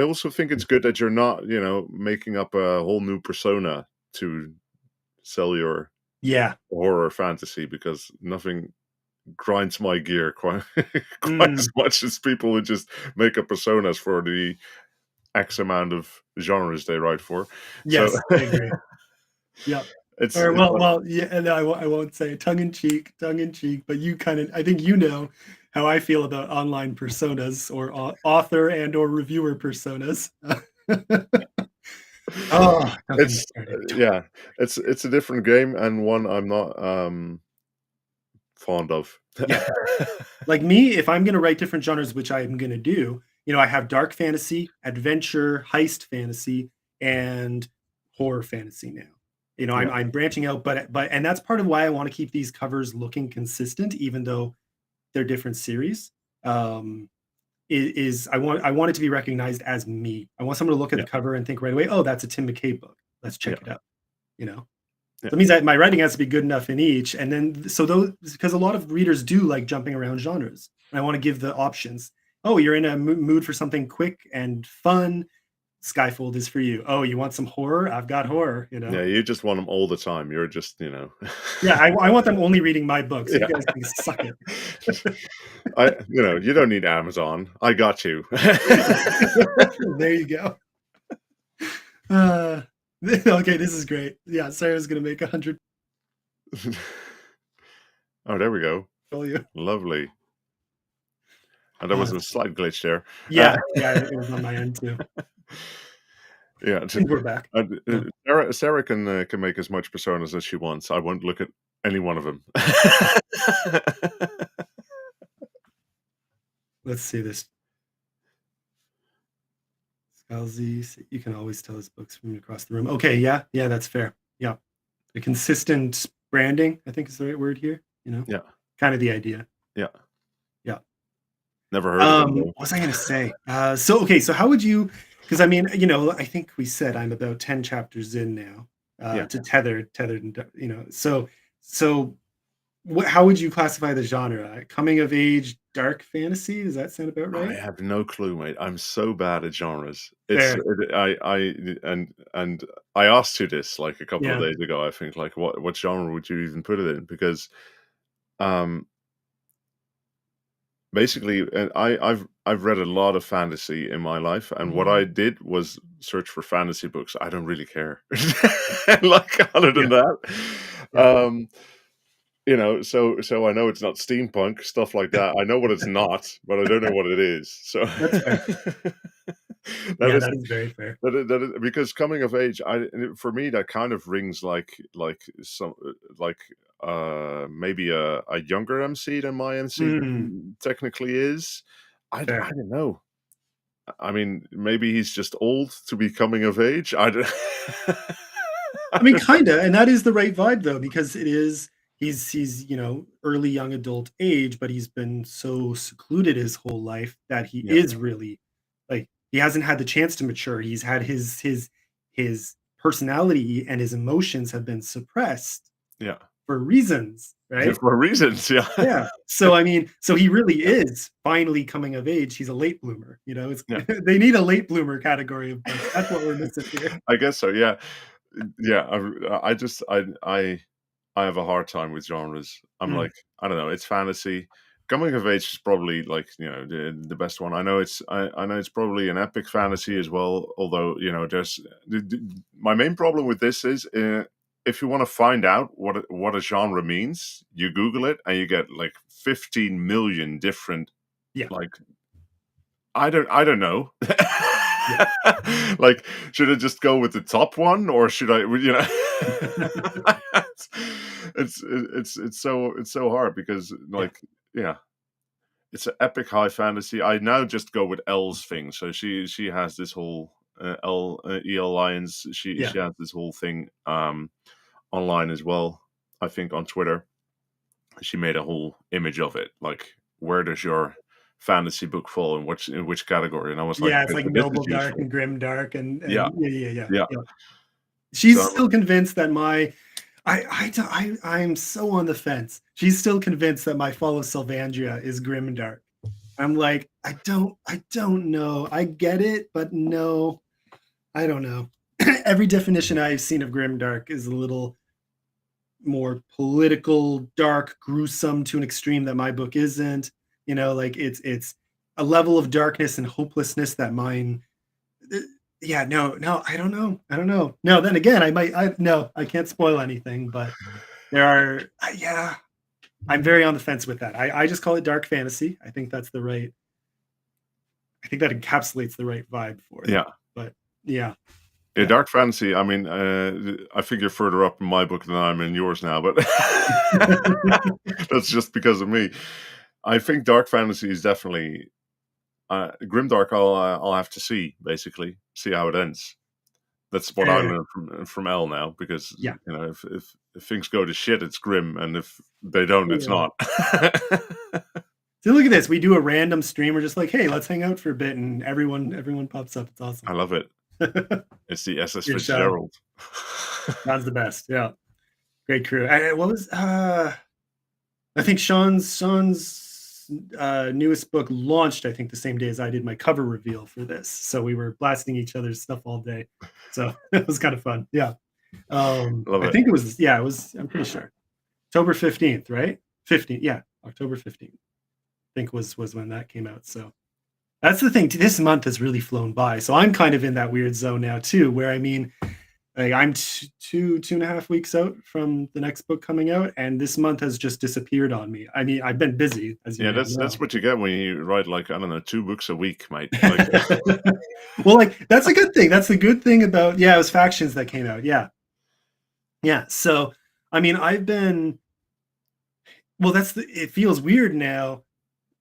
also think it's good that you're not, making up a whole new persona to sell your
Yeah.
horror fantasy, because nothing grinds my gear quite quite as
Mm.
much as people who just make up personas for the X amount of genres they write for. So
Yes, I agree. Yep. Or
it's
well, yeah, and I won't say tongue in cheek, but you kind of, I think you know how I feel about online personas or author and or reviewer personas. Oh, don't get me
it's
started. Don't.
yeah, it's a different game, and one I'm not fond of.
Yeah. Like me, if I'm gonna write different genres, which I'm gonna do, I have dark fantasy, adventure, heist fantasy, and horror fantasy now. I'm
Yeah,
I'm branching out, but and that's part of why I want to keep these covers looking consistent, even though they're different series. Um, is I want it to be recognized as me. I want someone to look at
yeah,
the cover and think right away, oh, that's a Tim McKay book. Let's
yeah,
check it out. You know.
yeah,
So it means that my writing has to be good enough in each, and then so those because a lot of readers do like jumping around genres, and I want to give the options. Oh, you're in a mood for something quick and fun. Skyfold is for you. Oh, you want some horror? I've got horror.
yeah. You just want them all the time. You're just,
Yeah, I want them only reading my books. You
yeah.
guys can suck it.
You don't need Amazon. I got you.
There you go. Uh, okay, this is great. Yeah, Sarah's gonna make 100
Oh, there we go.
for you.
Lovely. And there was a
That's great.
slight glitch there. Uh,
Yeah, yeah, it was on my end too.
yeah,
I think we're back. Yeah.
Sarah can make as much personas as she wants. I won't look at any one of them.
Let's see this. Scalzi, you can always tell his books from across the room. Okay, yeah, yeah, that's fair. Yeah, the consistent branding, I think is the right word here.
Yeah,
Kind of the idea.
yeah.
Yeah.
Never heard of them though.
What was I gonna say? So how would you? Because I mean, I think we said I'm about 10 chapters in now.
Yeah.
To tethered, and so how would you classify the genre? Coming of age, dark fantasy? Does that sound about
I
right?
have no clue, mate. I'm so bad at genres. It's
Fair.
and I asked you this like a couple of
Yeah.
days ago. I think like what genre would you even put it in? Because um basically, I've read a lot of fantasy in my life, and what I did was search for fantasy books. I don't really care. Like other
Yeah.
than that,
Yeah.
um, so I know it's not steampunk stuff like that. I know what it's not, but I don't know what it is. So
That's fair.
that
Yeah,
is
that is very fair.
that is because coming of age, for me that kind of rings like some like maybe a younger MC than my MC
Mm,
technically is. I
fair.
don't know. I mean, maybe he's just old to be coming of age. I don't. I
I mean,
don't know.
kinda, and that is the right vibe though, because he's early young adult age, but he's been so secluded his whole life that he
Yeah,
is really like he hasn't had the chance to mature. He's had his personality and his emotions have been suppressed
yeah,
for reasons, right?
for reasons. Yeah,
Yeah. So I mean, so he really is finally coming of age. He's a late bloomer. It's
yeah.
they need a late bloomer category of books. That's what we're missing here.
I guess so. Yeah, yeah. I just I have a hard time with genres. I'm
Mm,
like, I don't know, it's fantasy. Coming of age is probably like, the best one. I know it's probably an epic fantasy as well, although, there's my main problem with this is if you want to find out what a genre means, you Google it and you get like 15 million different
yeah.
like I don't know.
Yeah.
Like, should I just go with the top one, or should I? It's so hard because
Yeah.
yeah, it's an epic high fantasy. I now just go with Elle's thing. So she has this whole EL Lions. She
Yeah.
she has this whole thing online as well. I think on Twitter she made a whole image of it. Like, where does your fantasy book fall in which category, and I was like,
Yeah, it's
"Okay,
like
so this is
noble dark
useful."
and grim dark
Yeah,
and
yeah.
yeah.
So
She's still convinced that my I'm so on the fence. She's still convinced that my Fall of Sylvandria is grim dark. I'm like, I don't know. I get it, but no, I don't know. Every definition I've seen of grim dark is a little more political, dark, gruesome to an extreme that my book isn't. Like it's a level of darkness and hopelessness that mine. uh, Yeah, no, I don't know. I don't know. No, then again, I no, I can't spoil anything, but there are. Yeah, I'm very on the fence with that. I just call it dark fantasy. I think that's the right. I think that encapsulates the right vibe for it.
yeah.
But yeah,
Yeah,
yeah.
dark fantasy, I mean, I think you're further up in my book than I'm in yours now, but that's just because of me. I think dark fantasy is definitely grimdark. I'll have to see, basically, see how it ends. That's what I
Fair.
learned from L now, because
Yeah.
if things go to shit, it's grim, and if they don't, it's
Yeah.
not.
So look at this. We do a random stream. We're just like, hey, let's hang out for a bit, and everyone pops up. It's
I
awesome.
love it. It's the SS
Good show.
Fitzgerald.
John's the best. Yeah, great crew. What was I think Sean's newest book launched, I think, the same day as I did my cover reveal for this. So we were blasting each other's stuff all day. So it was kind of fun. Yeah.
Love
I
it.
think it was, yeah, it was, I'm pretty sure. October 15th, right? 15th, yeah, October 15th, I think was when that came out. So that's the thing. This month has really flown by. So I'm kind of in that weird zone now too, where I mean, like I'm 2.5 weeks out from the next book coming out, and this month has just disappeared on me. I mean, I've been busy, as you
Yeah,
now
that's
know.
what you get when you write, like, I don't know, 2 books a week, mate. Like,
Well, like that's a good thing. That's the good thing about yeah, it was Factions that came out. Yeah, yeah. So I mean, I've been well. It feels weird now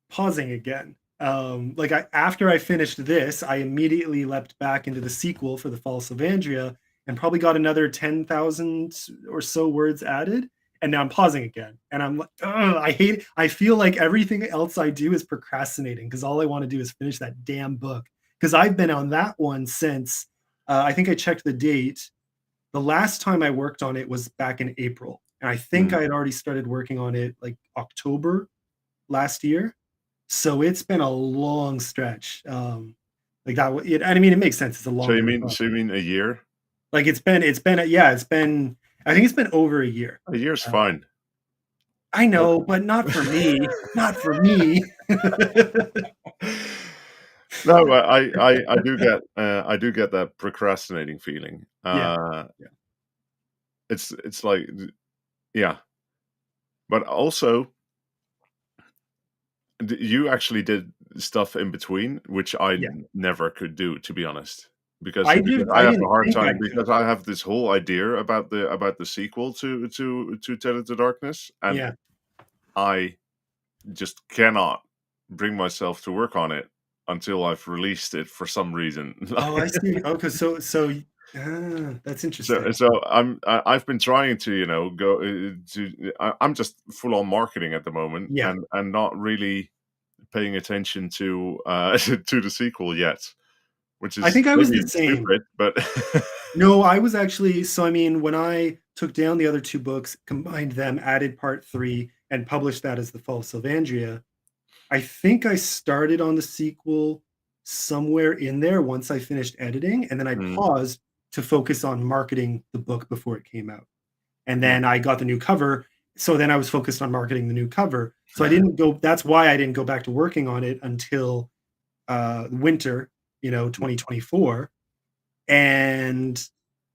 pausing again. Like after I finished this, I immediately leapt back into the sequel for the Falls of Andria and probably got another 10,000 or so words added. And now I'm pausing again. And I'm like, ugh, I hate it. I feel like everything else I do is procrastinating because all I want to do is finish that damn book. Because I've been on that one since I think I checked the date. The last time I worked on it was back in April. And I think
mm.
I had already started working on it like October last year. So it's been a long stretch. Like that, and I mean, it makes sense. It's a longer
So you
project.
mean a year?
Like yeah, it's been, I think it's been over a year.
A year's
Uh,
fine.
I
That
know, but not for me. Not for me.
No, but I do get that procrastinating feeling.
Yeah, yeah,
It's like, yeah, but also you actually did stuff in between, which I
yeah.
never could do, to be honest, because I
I
have a
didn't
hard
think I
time,
could.
because I have this whole idea about the sequel to Tale of the Darkness, and
Yeah.
I just cannot bring myself to work on it until I've released it for some reason.
Oh, I see. Okay, that's interesting.
I've been trying to, go I'm just full on marketing at the moment,
Yeah.
and not really paying attention to to the sequel yet, which
I
is
think I was
maybe
the same.
stupid, but
No, I was actually so I mean, when I took down the other two books, combined them, added part 3, and published that as The Fall of Sylvandria, I think I started on the sequel somewhere in there once I finished editing, and then I
Mm,
paused to focus on marketing the book before it came out. And
mm,
then I got the new cover, so then I was focused on marketing the new cover. So I didn't go that's why I didn't go back to working on it until, winter, 2024. And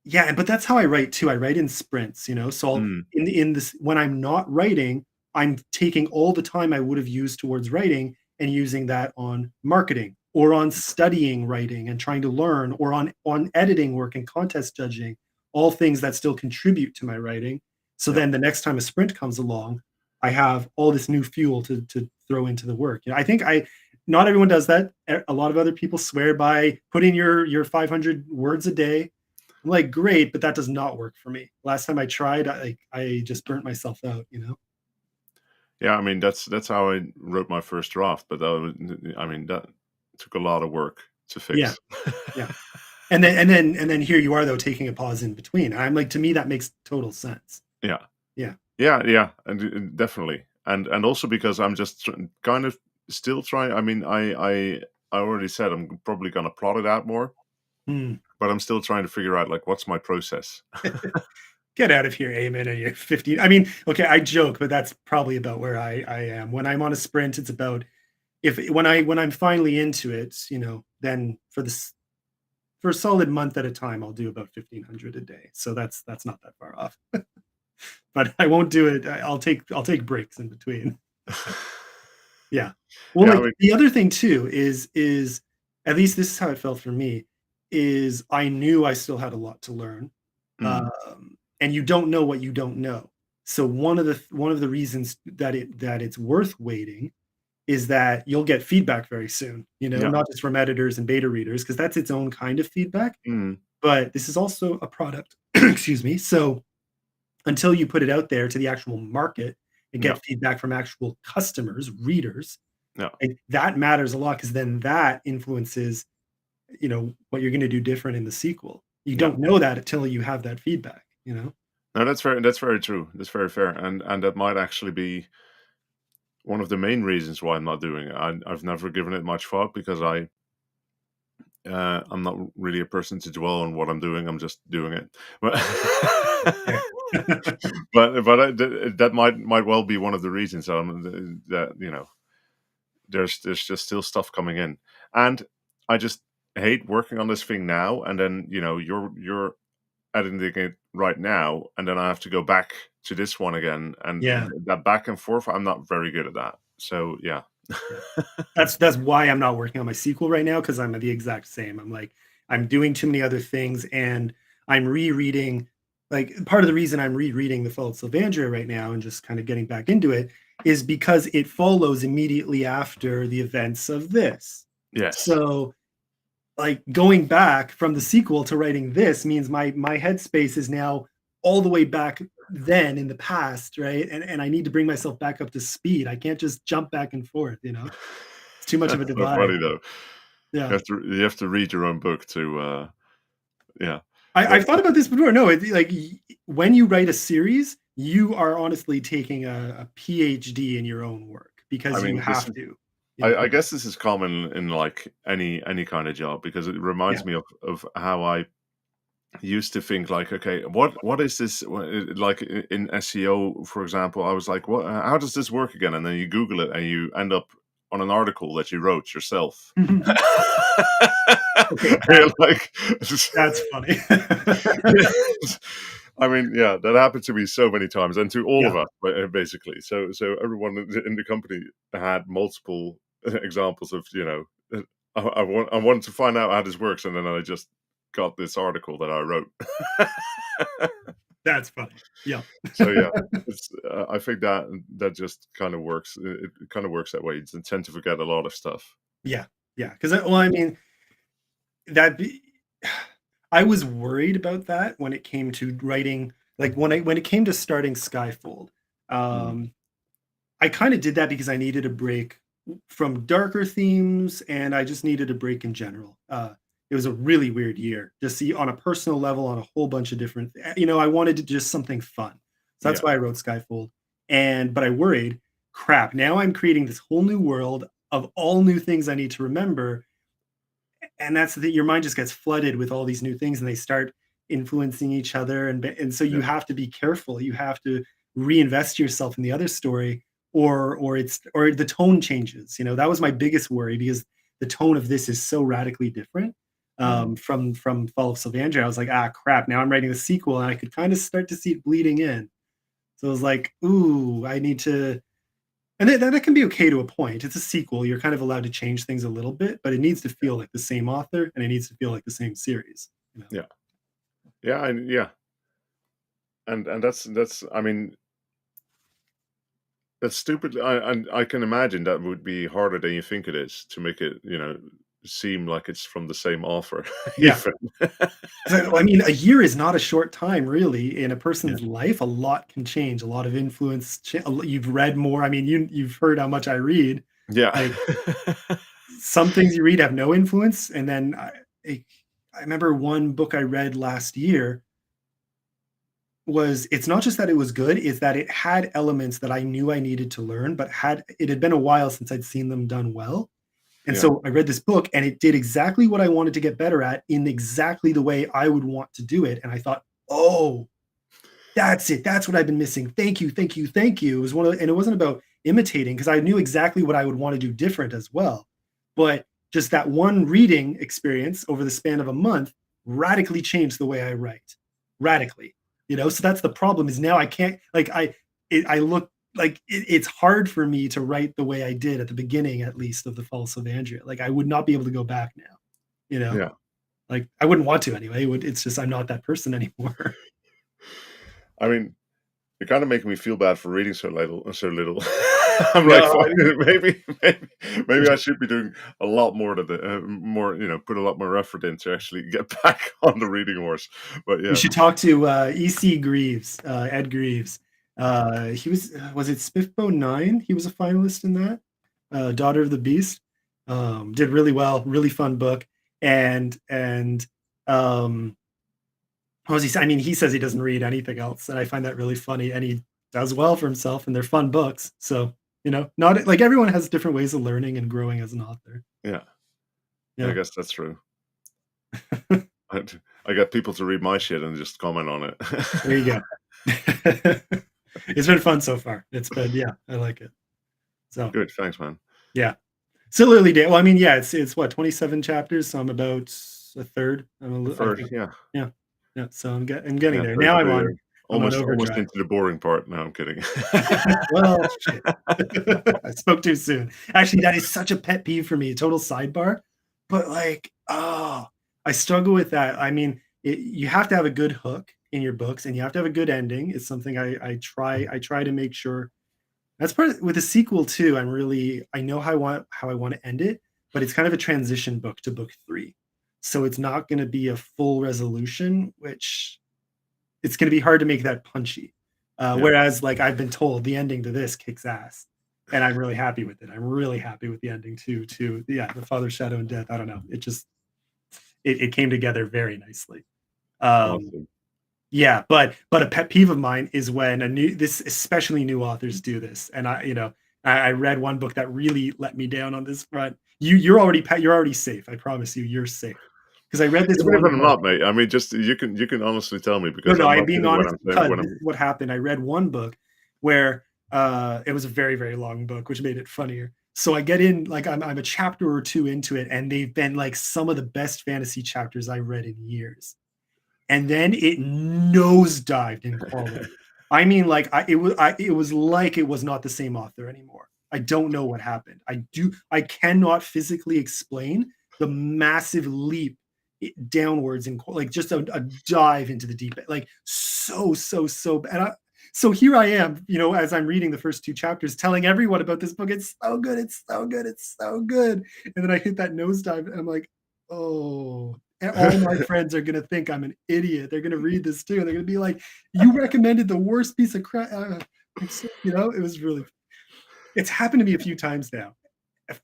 yeah, but that's how I write too. I write in sprints, so I'll
mm,
in this when I'm not writing, I'm taking all the time I would have used towards writing and using that on marketing or on studying writing and trying to learn or on editing work and contest judging, all things that still contribute to my writing. So
yeah.
then the next time a sprint comes along, I have all this new fuel to throw into the work. I think I not everyone does that. A lot of other people swear by put in your 500 words a day. I'm like, great, but that does not work for me. Last time I tried, I just burnt myself out.
Yeah, I mean, that's how I wrote my first draft, but that was, I mean, that took a lot of work to
Yeah,
fix.
yeah. And then here you are though taking a pause in between. I'm like, to me, that makes total sense.
Yeah.
Yeah.
Yeah, yeah, and definitely. And also because I'm just kind of still trying. I mean, I already said I'm probably gonna plot it out more,
Hmm.
but I'm still trying to figure out, like, what's my process?
Get out of here, Amen. And you're 15. I mean, okay, I joke, but that's probably about where I am. When I'm on a sprint, it's about if when I'm finally into it, then for a solid month at a time, I'll do about 1,500 a day. So that's not that far off. But I won't do it. I'll take breaks in between. Yeah. Well,
Yeah, I
like
mean,
the other thing too is at least this is how it felt for me, is I knew I still had a lot to learn.
mm,
And you don't know what you don't know. So one of the reasons that it's worth waiting is that you'll get feedback very soon,
yeah,
not just from editors and beta readers, because that's its own kind of feedback.
mm,
But this is also a product, excuse me. So until you put it out there to the actual market and
yeah,
get feedback from actual customers, readers,
yeah,
that matters a lot because then that influences, what you're going to do different in the sequel. You
yeah.
don't know that until you have that feedback.
No, that's very true. That's very fair, and that might actually be one of the main reasons why I'm not doing it. I've never given it much thought because I'm not really a person to dwell on what I'm doing. I'm just doing it. But
Yeah.
that might well be one of the reasons that there's just still stuff coming in, and I just hate working on this thing now, and then you're editing it right now, and then I have to go back to this one again, and
Yeah.
that back and forth. I'm not very good at that. So yeah,
Yeah. That's why I'm not working on my sequel right now, because I'm the exact same. I'm like, I'm doing too many other things, and I'm rereading. Like, part of the reason I'm rereading The Fall of Sylvandria right now and just kind of getting back into it is because it follows immediately after the events of this.
yes.
So, like, going back from the sequel to writing this means my headspace is now all the way back then in the past, right? And I need to bring myself back up to speed. I can't just jump back and forth. It's too much of a
That's so
divide.
funny though.
Yeah.
You have to read your own book to yeah. That,
I've thought about this before. No, it's like when you write a series, you are honestly taking a PhD in your own work
I
because you
mean, this
have
is
to, you
I
know?
guess this is common in like any kind of job because it
Yeah.
reminds me of how I used to think like, okay, what is this like in SEO, for example? I was like, what? How does this work again? And then you Google it and you end up on an article that you wrote yourself.
Okay,
You're like,
that's funny.
I mean, yeah, that happened to me so many times, and to all
Yeah.
of us, basically. So everyone in the company had multiple examples of, I wanted to find out how this works, and then I just got this article that I wrote.
That's funny. Yeah.
So yeah, I think that just kind of works. It kind of works that way. You tend to forget a lot of stuff.
Yeah. Yeah. Because, well, I mean, that be I was worried about that when it came to writing, like, when it came to starting Skyfold.
Mm,
Um, I kinda did that because I needed a break from darker themes, and I just needed a break in general. It was a really weird year, just see on a personal level, on a whole bunch of different I wanted to just something fun. So that's
yeah,
why I wrote Skyfold, but I worried, "Crap, now I'm creating this whole new world of all new things I need to remember," and that's the thing, your mind just gets flooded with all these new things, and they start influencing each other, and so
yeah,
you have to be careful. You have to reinvest yourself in the other story, or the tone changes. That was my biggest worry because the tone of this is so radically different
mm,
from Fall of Sylvandria. I was like, ah, crap. Now I'm writing the sequel, and I could kind of start to see it bleeding in. So I was like, ooh, I need to. And that can be okay to a point. It's a sequel. You're kind of allowed to change things a little bit, but it needs to feel like the same author and it needs to feel like the same series.
yeah, yeah, and yeah, and that's. I mean, that's stupid. I can imagine that would be harder than you think it is to make it. seem like it's from the same author
Yeah.
even.
'Cause I mean, a year is not a short time, really. In a
Yeah.
person's life, a lot can change, a lot of influence. You've read more. I mean, you've heard how much I read.
Yeah.
Like some things you read have no influence, and then I, I remember one book I read last year was it's not just that it was good, it's that it had elements that I knew I needed to learn, but had been a while since I'd seen them done well. And
Yeah.
so I read this book and it did exactly what I wanted to get better at in exactly the way I would want to do it. And I thought, oh, that's it. That's what I've been missing. Thank you, thank you, thank you. It was one of and it wasn't about imitating because I knew exactly what I would want to do different as well. But just that one reading experience over the span of a month radically changed the way I write. Radically. So that's the problem is now I can't like I look like it's hard for me to write the way I did at the beginning, at least, of the False of Andrea. Like I would not be able to go back now, you know.
Yeah.
Like I wouldn't want to anyway. It's just I'm not that person anymore.
I mean, you're kinda making me feel bad for reading so little. I'm like,
No,
"Fuck,
I mean,
maybe I should be doing a lot more to the more, put a lot more effort in to actually get back on the reading horse." But
you
yeah,
should talk to EC Greaves, Ed Greaves. He was it Spiffbo 9? He was a finalist in that. Daughter of the Beast. Did really well, really fun book. And um what was he say? I mean, he says he doesn't read anything else, and I find that really funny. And he does well for himself, and they're fun books. So, not like everyone has different ways of learning and growing as an author.
yeah, I
Yeah.
guess that's true. I I get people to read my shit and just comment on it.
There you go. It's been fun so far. It's been yeah, I like it. So,
Good, thanks, man.
yeah. Still early day well, I mean, yeah, it's what, 27 chapters, so I'm about a third.
The
I
first,
think
yeah,
yeah. Yeah, so I'm getting
yeah,
there.
third
Now
through there.
I'm on
Almost
overdrive.
into the boring part. No, I'm kidding.
Well, shit. I spoke too soon. Actually, that is such a pet peeve for me, total sidebar, but, like, oh, I struggle with that. I mean, you have to have a good hook in your books, and you have to have a good ending. It's something I try to make sure that's part of with a sequel too, I know how I wanna end it, but it's kind of a transition book to book 3. So it's not gonna be a full resolution, which it's gonna be hard to make that punchy.
Yeah,
Whereas, like, I've been told the ending to this kicks ass, and I'm really happy with it. I'm really happy with the ending to yeah, The Father, Shadow, and Death. I don't know. It just it came together very nicely. Um,
awesome.
yeah, but a pet peeve of mine is when a new this especially new authors do this, and I read one book that really let me down on this front. You're already safe. I promise you, you're safe. Because I read this
Even if
one
I'm
book
not, mate, I mean, just you can honestly tell me
no,
because
no,
I'm
I'm
not
being
kidding when
honest
I'm saying
because
when
this
I'm
is what happened. I read one book where, it was a very, very long book, which made it funnier. So I get in, like, I'm a chapter or 2 into it, and they've been, like, some of the best fantasy chapters I've read in years. And then it nosedived in quality. I mean, like, it was like it was not the same author anymore. I don't know what happened. I cannot physically explain the massive leap downwards in like just a dive into the deep end, like so and so here I am, as I'm reading the first 2 chapters, telling everyone about this book. It's so good, it's so good, it's so good. And then I hit that nosedive, and I'm like, oh, and all my friends are gonna think I'm an idiot. They're gonna read this too, and they're gonna be like, "You recommended the worst piece of crap." It was really. It's happened to me a few times now. If-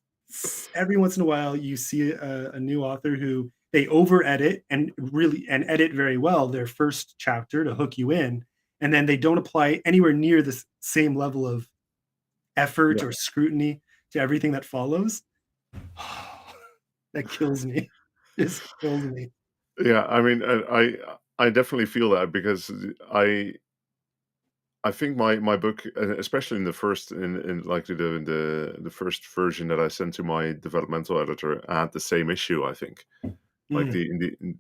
Every once in a while, you see a new author who they over edit and edit very well their first chapter to hook you in, and then they don't apply anywhere near the same level of effort
Yeah.
or scrutiny to everything that follows. That kills me. Just kills me.
Yeah, I mean, I definitely feel that because I think my book, especially in the first in like the first version that I sent to my developmental editor, had the same issue. I think like
Mm.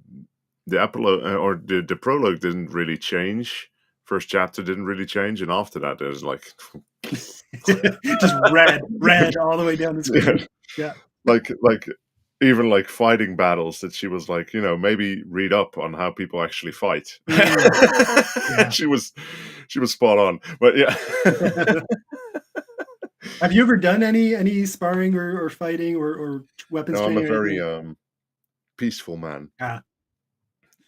the epilogue or the prologue didn't really change. First chapter didn't really change, and after that, there's like
Just red all the way down the
yeah,
screen. Yeah.
like even like fighting battles that she was like, maybe read up on how people actually fight.
Mm, yeah.
she was she was spot on, but yeah.
Have you ever done any sparring or fighting or weapons
No, I'm a
training or
very,
anything?
peaceful man,
Ah, fair.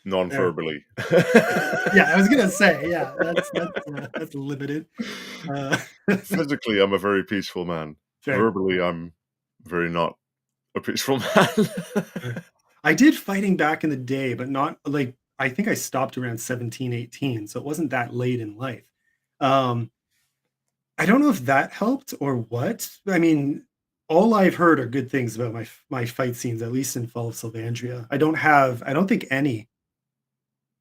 non-verbally.
Yeah, I was gonna say, yeah, that's limited. Uh,
Physically, I'm a very peaceful man.
fair.
Verbally, I'm very not a peaceful man.
Fair. I did fighting back in the day, but not like I think I stopped around 17, 18, so it wasn't that late in life. Um, I don't know if that helped or what. I mean, all I've heard are good things about my fight scenes, at least in Fall of Sylvandria. I don't think any.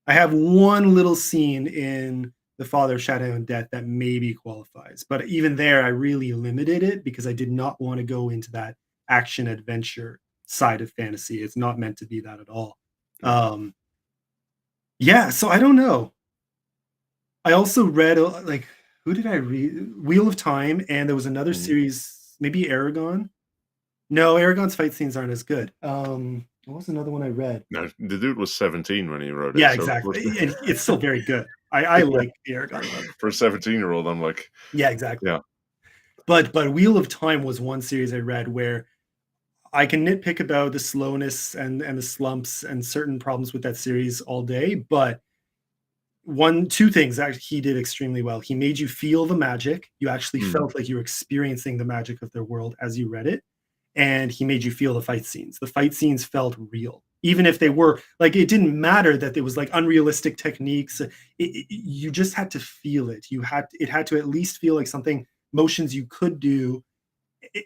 I have one little scene in The Father of Shadow and Death that maybe qualifies, but even there, I really limited it because I did not want to go into that action adventure side of fantasy. It's not meant to be that at all.
Yeah.
Um, yeah, so I don't know. I also read like who did I read? Wheel of Time, and there was another
Mhm.
series, maybe Aragon. No, Aragon's fight scenes aren't as good. What was another one I read?
No, the dude was 17 when he wrote it,
Yeah,
so of course
exactly, and it's still very good. I
yeah.
like the Aragon ones.
For a 17-year-old, I'm like,
Yeah, exactly.
yeah.
But Wheel of Time was one series I read where I can nitpick about the slowness and the slumps and certain problems with that series all day, but one two things that he did extremely well. He made you feel the magic. You actually
Mm,
felt like you were experiencing the magic of their world as you read it, and he made you feel the fight scenes. The fight scenes felt real. Even if they were like it didn't matter that it was like unrealistic techniques. You just had to feel it. It had to at least feel like something motions you could do it,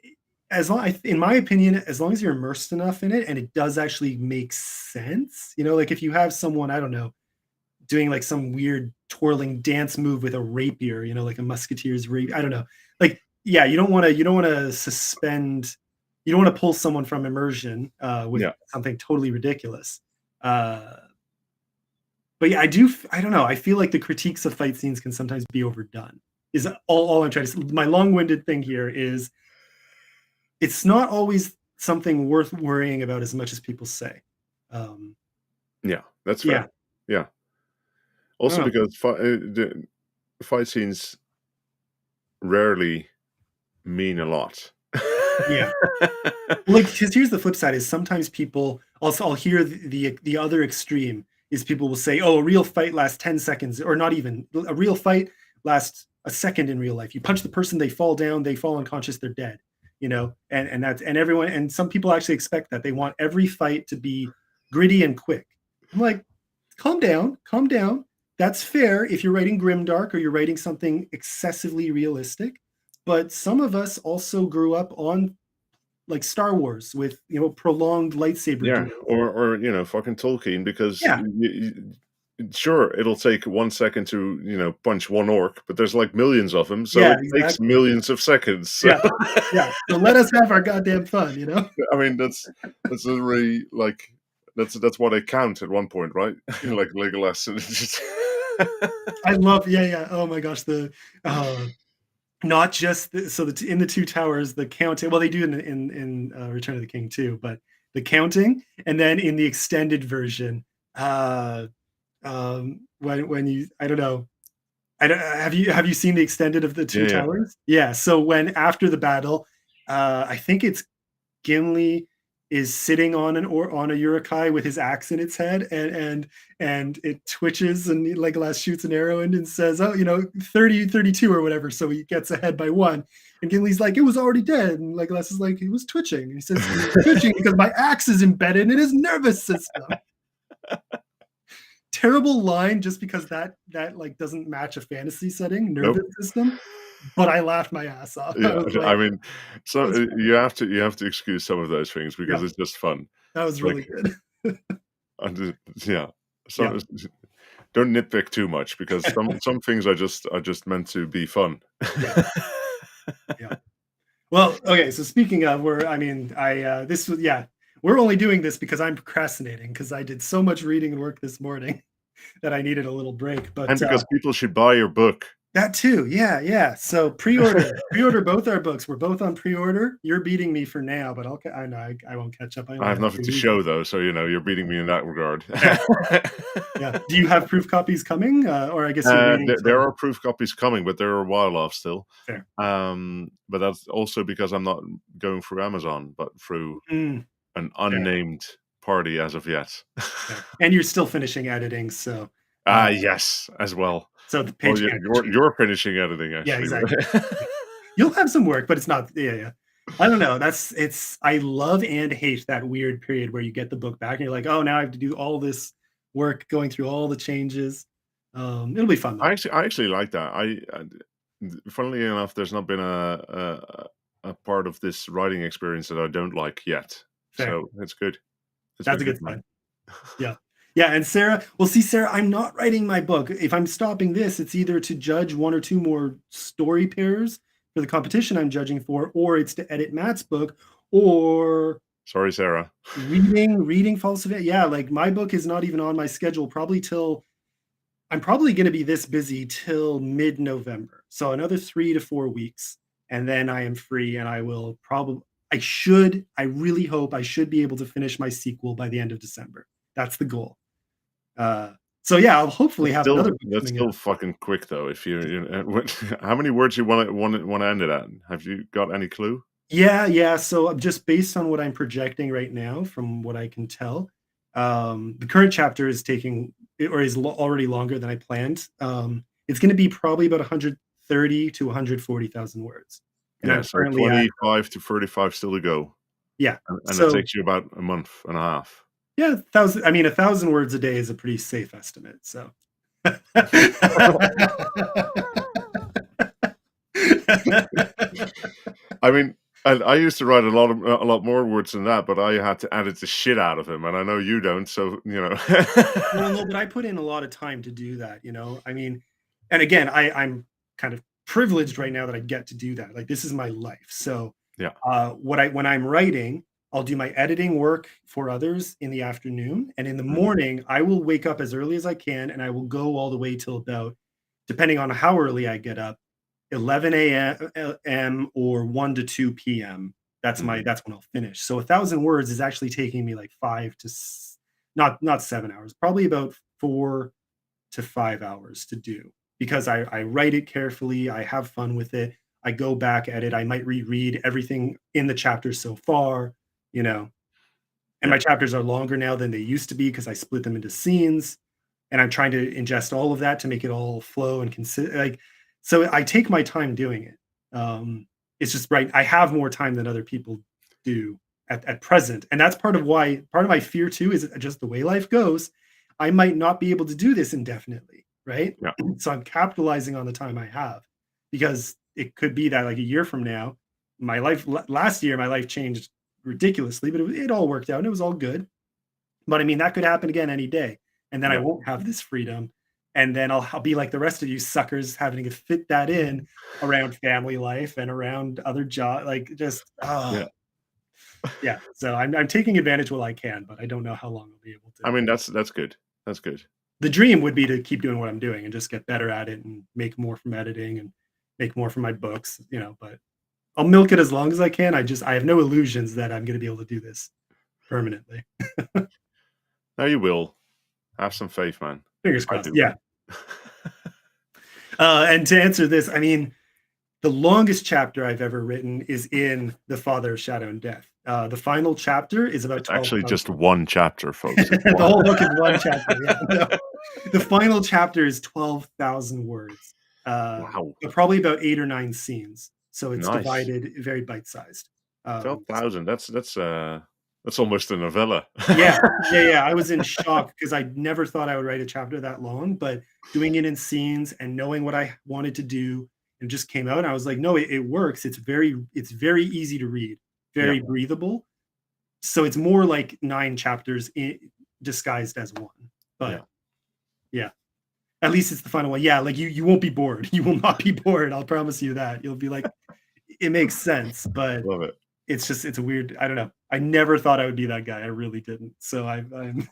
as long in my opinion, as long as you're immersed enough in it and it does actually make sense, like if you have someone, I don't know, doing like some weird twirling dance move with a rapier, like a musketeer's rapier. I don't know. Like, yeah, you don't want to you don't want to pull someone from immersion with
yeah,
something totally ridiculous. Uh, but yeah, I don't know. I feel like the critiques of fight scenes can sometimes be overdone. Is all I'm trying to say. My long-winded thing here is it's not always something worth worrying about as much as people say. Um,
yeah, that's
yeah,
fair. Yeah.
I don't
Also
know.
because the fight scenes rarely mean a lot.
Yeah. Well, like, because here's the flip side is sometimes people also I'll hear the other extreme is people will say, "Oh, a real fight lasts 10 seconds," or not even. A real fight lasts a second in real life. You punch the person, they fall down, they fall unconscious, they're dead. And that's and everyone and some people actually expect that. They want every fight to be gritty and quick. I'm like, calm down, calm down. That's fair if you're writing grimdark or you're writing something excessively realistic. But some of us also grew up on like Star Wars with prolonged lightsaber
Yeah,
duels.
or fucking Tolkien because
Yeah,
sure, it'll take 1 second to, punch one orc, but there's, like, millions of them, so
yeah,
it takes
exactly.
millions of seconds, so
Yeah, yeah. So let us have our goddamn fun.
I mean, that's a really, like that's what I count at one point, right?
Yeah,
Like Legolas and it's just
I love. Yeah, yeah. Oh my gosh, not just so in the Two Towers, the counting. Well, they do in Return of the King too, but the counting, and then in the extended version, uh, when you I don't know. I don't, have you seen the extended of the
Yeah,
Two
yeah.
Towers? Yeah. So when after the battle, I think it's Gimli is sitting on a Urukai with his axe in its head, and it twitches, and Legolas shoots an arrow in and says, "Oh, 30-32 or whatever." So he gets ahead by one, and Gimli's like, "It was already dead," and Legolas is like, "He was twitching." And he says, "He was twitching because my axe is embedded in his nervous system." Terrible line, just because that like doesn't match a fantasy setting,
Nope.
nervous system. But I laughed my ass off. I
Yeah,
was
I
like,
mean,
that
so,
was funny.
you have to excuse some of those things because
Yeah,
it's just fun.
that was
Like,
really good.
I just yeah.
Yeah,
So don't nitpick too much because some things are just meant to be fun.
yeah, yeah. Well, okay, so speaking of, I mean, this was, yeah, we're only doing this because I'm procrastinating because I did so much reading and work this morning that I needed a little break.
And
But
because people should buy your book.
That too. Yeah, yeah. So pre-order both our books. We're both on pre-order. You're beating me for now, but I know I won't catch up. I
I
only
have
have
nothing
3
to
weeks.
show though, so, you're beating me in that regard.
Fair. Yeah. Do you have proof copies coming? Or I guess you're waiting
There
till
are proof copies coming, but they're a while off still.
fair.
But that's also because I'm not going through Amazon, but through
Mm,
an
fair,
unnamed party as of yet.
fair. And you're still finishing editing, so,
Ah,
uh,
yes, as well.
so the
Well,
page can't be changed.
you're finishing editing
Yeah,
actually,
exactly.
right?
You'll have some work, but it's not yeah, yeah. I don't know, I love and hate that weird period where you get the book back and you're like, "Oh, now I have to do all this work going through all the changes." It'll be fun though.
I actually like that. Funnily enough, there's not been a part of this writing experience that I don't like yet.
Fair.
So it's good. It's
That's
been
a
good,
good
man.
sign. Yeah. Yeah, and Sarah well, see, Sarah, I'm not writing my book. If I'm stopping this, it's either to judge 1 or 2 more story pairs for the competition I'm judging for, or it's to edit Matt's book, or
Sorry, Sarah.
reading falsified yeah, like, my book is not even on my schedule probably till I'm probably gonna be this busy till mid-November. So another 3 to 4 weeks, and then I am free, and I will probably I really hope I should be able to finish my sequel by the end of December. That's the goal. Uh, so yeah, I'll hopefully have another book
That's
coming
still
out.
fucking quick though. If what, how many words you want to end it at? Have you got any clue?
Yeah, yeah, so just based on what I'm projecting right now from what I can tell, the current chapter is taking or is already longer than I planned. It's gonna be probably about 130 to 140,000 words, and
Yeah,
I'm
so
currently at
25 to 35 still to go,
yeah,
and it
so
takes you about a month and a half.
yeah, 1,000 I mean, 1,000 words a day is a pretty safe estimate, so
I mean, and I used to write a lot more words than that, but I had to edit the shit out of him, and I know you don't, so,
Well, no, but I put in a lot of time to do that, you know? I mean, and again, I'm kind of privileged right now that I get to do that. Like this is my life. So,
Yeah.
when I'm writing, I'll do my editing work for others in the afternoon, and in the
Mhm.
morning, I will wake up as early as I can, and I will go all the way till about, depending on how early I get up, 11 a.m. or 1 to 2 p.m.
Mhm.
That's when I'll finish. So 1,000 words is actually taking me like 5 to not 7 hours, probably about 4 to 5 hours to do because I write it carefully, I have fun with it, I go back at it, I might reread everything in the chapter so far, you know, and
Yeah.
my chapters are longer now than they used to be because I split them into scenes, and I'm trying to ingest all of that to make it all flow and like, so I take my time doing it. It's just right. I have more time than other people do at present, and that's part of my fear too is just the way life goes. I might not be able to do this indefinitely, right?
Yeah.
So I'm capitalizing on the time I have because it could be that like a year from now, last year my life changed ridiculously, but it all worked out and it was all good. But I mean, that could happen again any day. And then I
Yeah.
won't have this freedom. And then I'll be like the rest of you suckers having to fit that in around family life and around other job like just
Yeah.
yeah. So I'm taking advantage while I can, but I don't know how long I'll be able
I
to.
mean, that's good. That's good.
The dream would be to keep doing what I'm doing and just get better at it and make more from editing and make more from my books, you know, but I'll milk it as long as I can. I have no illusions that I'm gonna be able to do this permanently.
No, you will. Have some faith, man.
Fingers
I
crossed.
do.
Yeah. And to answer this, I mean, the longest chapter I've ever written is in The Father of Shadow and Death. The final chapter is about
It's actually
12,000.
just one chapter, folks. It's
The
one.
whole book is one chapter. Yeah, no. The final chapter is 12,000 words,
Wow.
but probably about 8 or 9 scenes. So it's
Nice.
divided very bite-sized. So
12,000. That's almost a novella.
yeah, yeah, yeah. I was in shock because I never thought I would write a chapter that long, but doing it in scenes and knowing what I wanted to do, it just came out. And I was like, no, it works. It's very easy to read,
Yeah.
very breathable. So it's more like 9 chapters disguised as one.
Yeah.
But yeah, at least it's the final one. Yeah, like you won't be bored. You will not be bored. I'll promise you that. You'll be like, it makes sense, but
Love it.
it's a weird. I don't know. I never thought I would be that guy. I really didn't. So I'm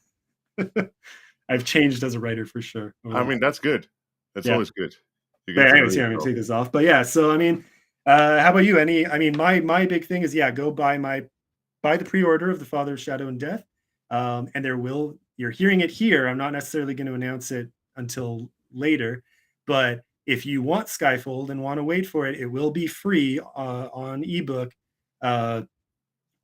I've changed as a writer for sure over
I
the
mean, that's good. That's
yeah.
always good. You
But
get to know
anyways, here, I'm gonna
yourself.
take this off. But yeah, so I mean, how about you? I mean, my big thing is yeah, go buy the pre-order of The Father of Shadow and Death. And you're hearing it here. I'm not necessarily going to announce it until later, but if you want Skyfold and want to wait for it, it will be free on ebook uh,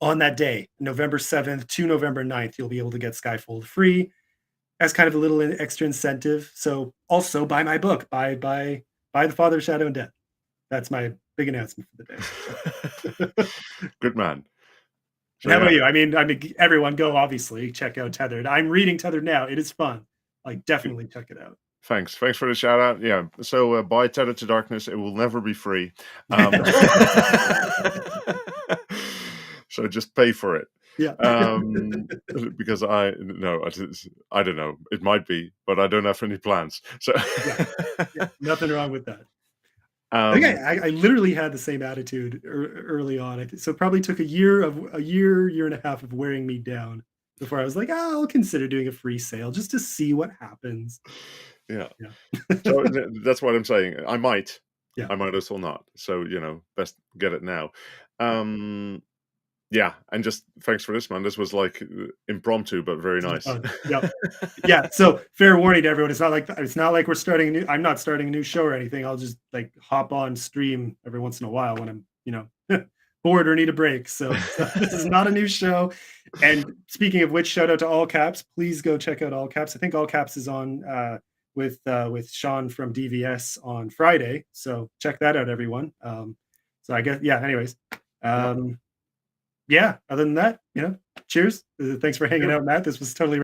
on that day, November 7th to November 9th. You'll be able to get Skyfold free as kind of a little extra incentive. So also buy my book, buy The Father of Shadow and Death. That's my big announcement for the day. So.
Good man.
And
So
how
yeah,
about you? I mean, everyone go obviously check out Tethered. I'm reading Tethered now. It is fun. Like definitely check it out.
thanks for the shout out. Yeah, so buy Tethered to Darkness. It will never be free. Um, so just pay for it.
Yeah.
Because I no, I don't know. It might be, but I don't have any plans. So
Yeah. Yeah. Nothing wrong with that. I think
um,
I literally had the same attitude early on. So it probably took year and a half of wearing me down before I was like, oh, I'll consider doing a free sale just to see what happens.
yeah.
Yeah.
So that's what I'm saying.
Yeah.
I might as well not. So best get it now.
Yeah.
Um, Yeah, and just thanks for this, man. This was like impromptu, but very
This is
nice.
fun. Yep. Yeah, so fair warning to everyone, it's not like we're starting a new I'm not starting a new show or anything. I'll just like hop on stream every once in a while when I'm bored or need a break. So this is not a new show. And speaking of which, shout out to All Caps. Please go check out All Caps. I think All Caps is on with Sean from DVS on Friday. So check that out, everyone. So I guess yeah, anyways.
Yeah.
Yeah, other than that, cheers. Thanks for hanging
Yep.
out, Matt. This was totally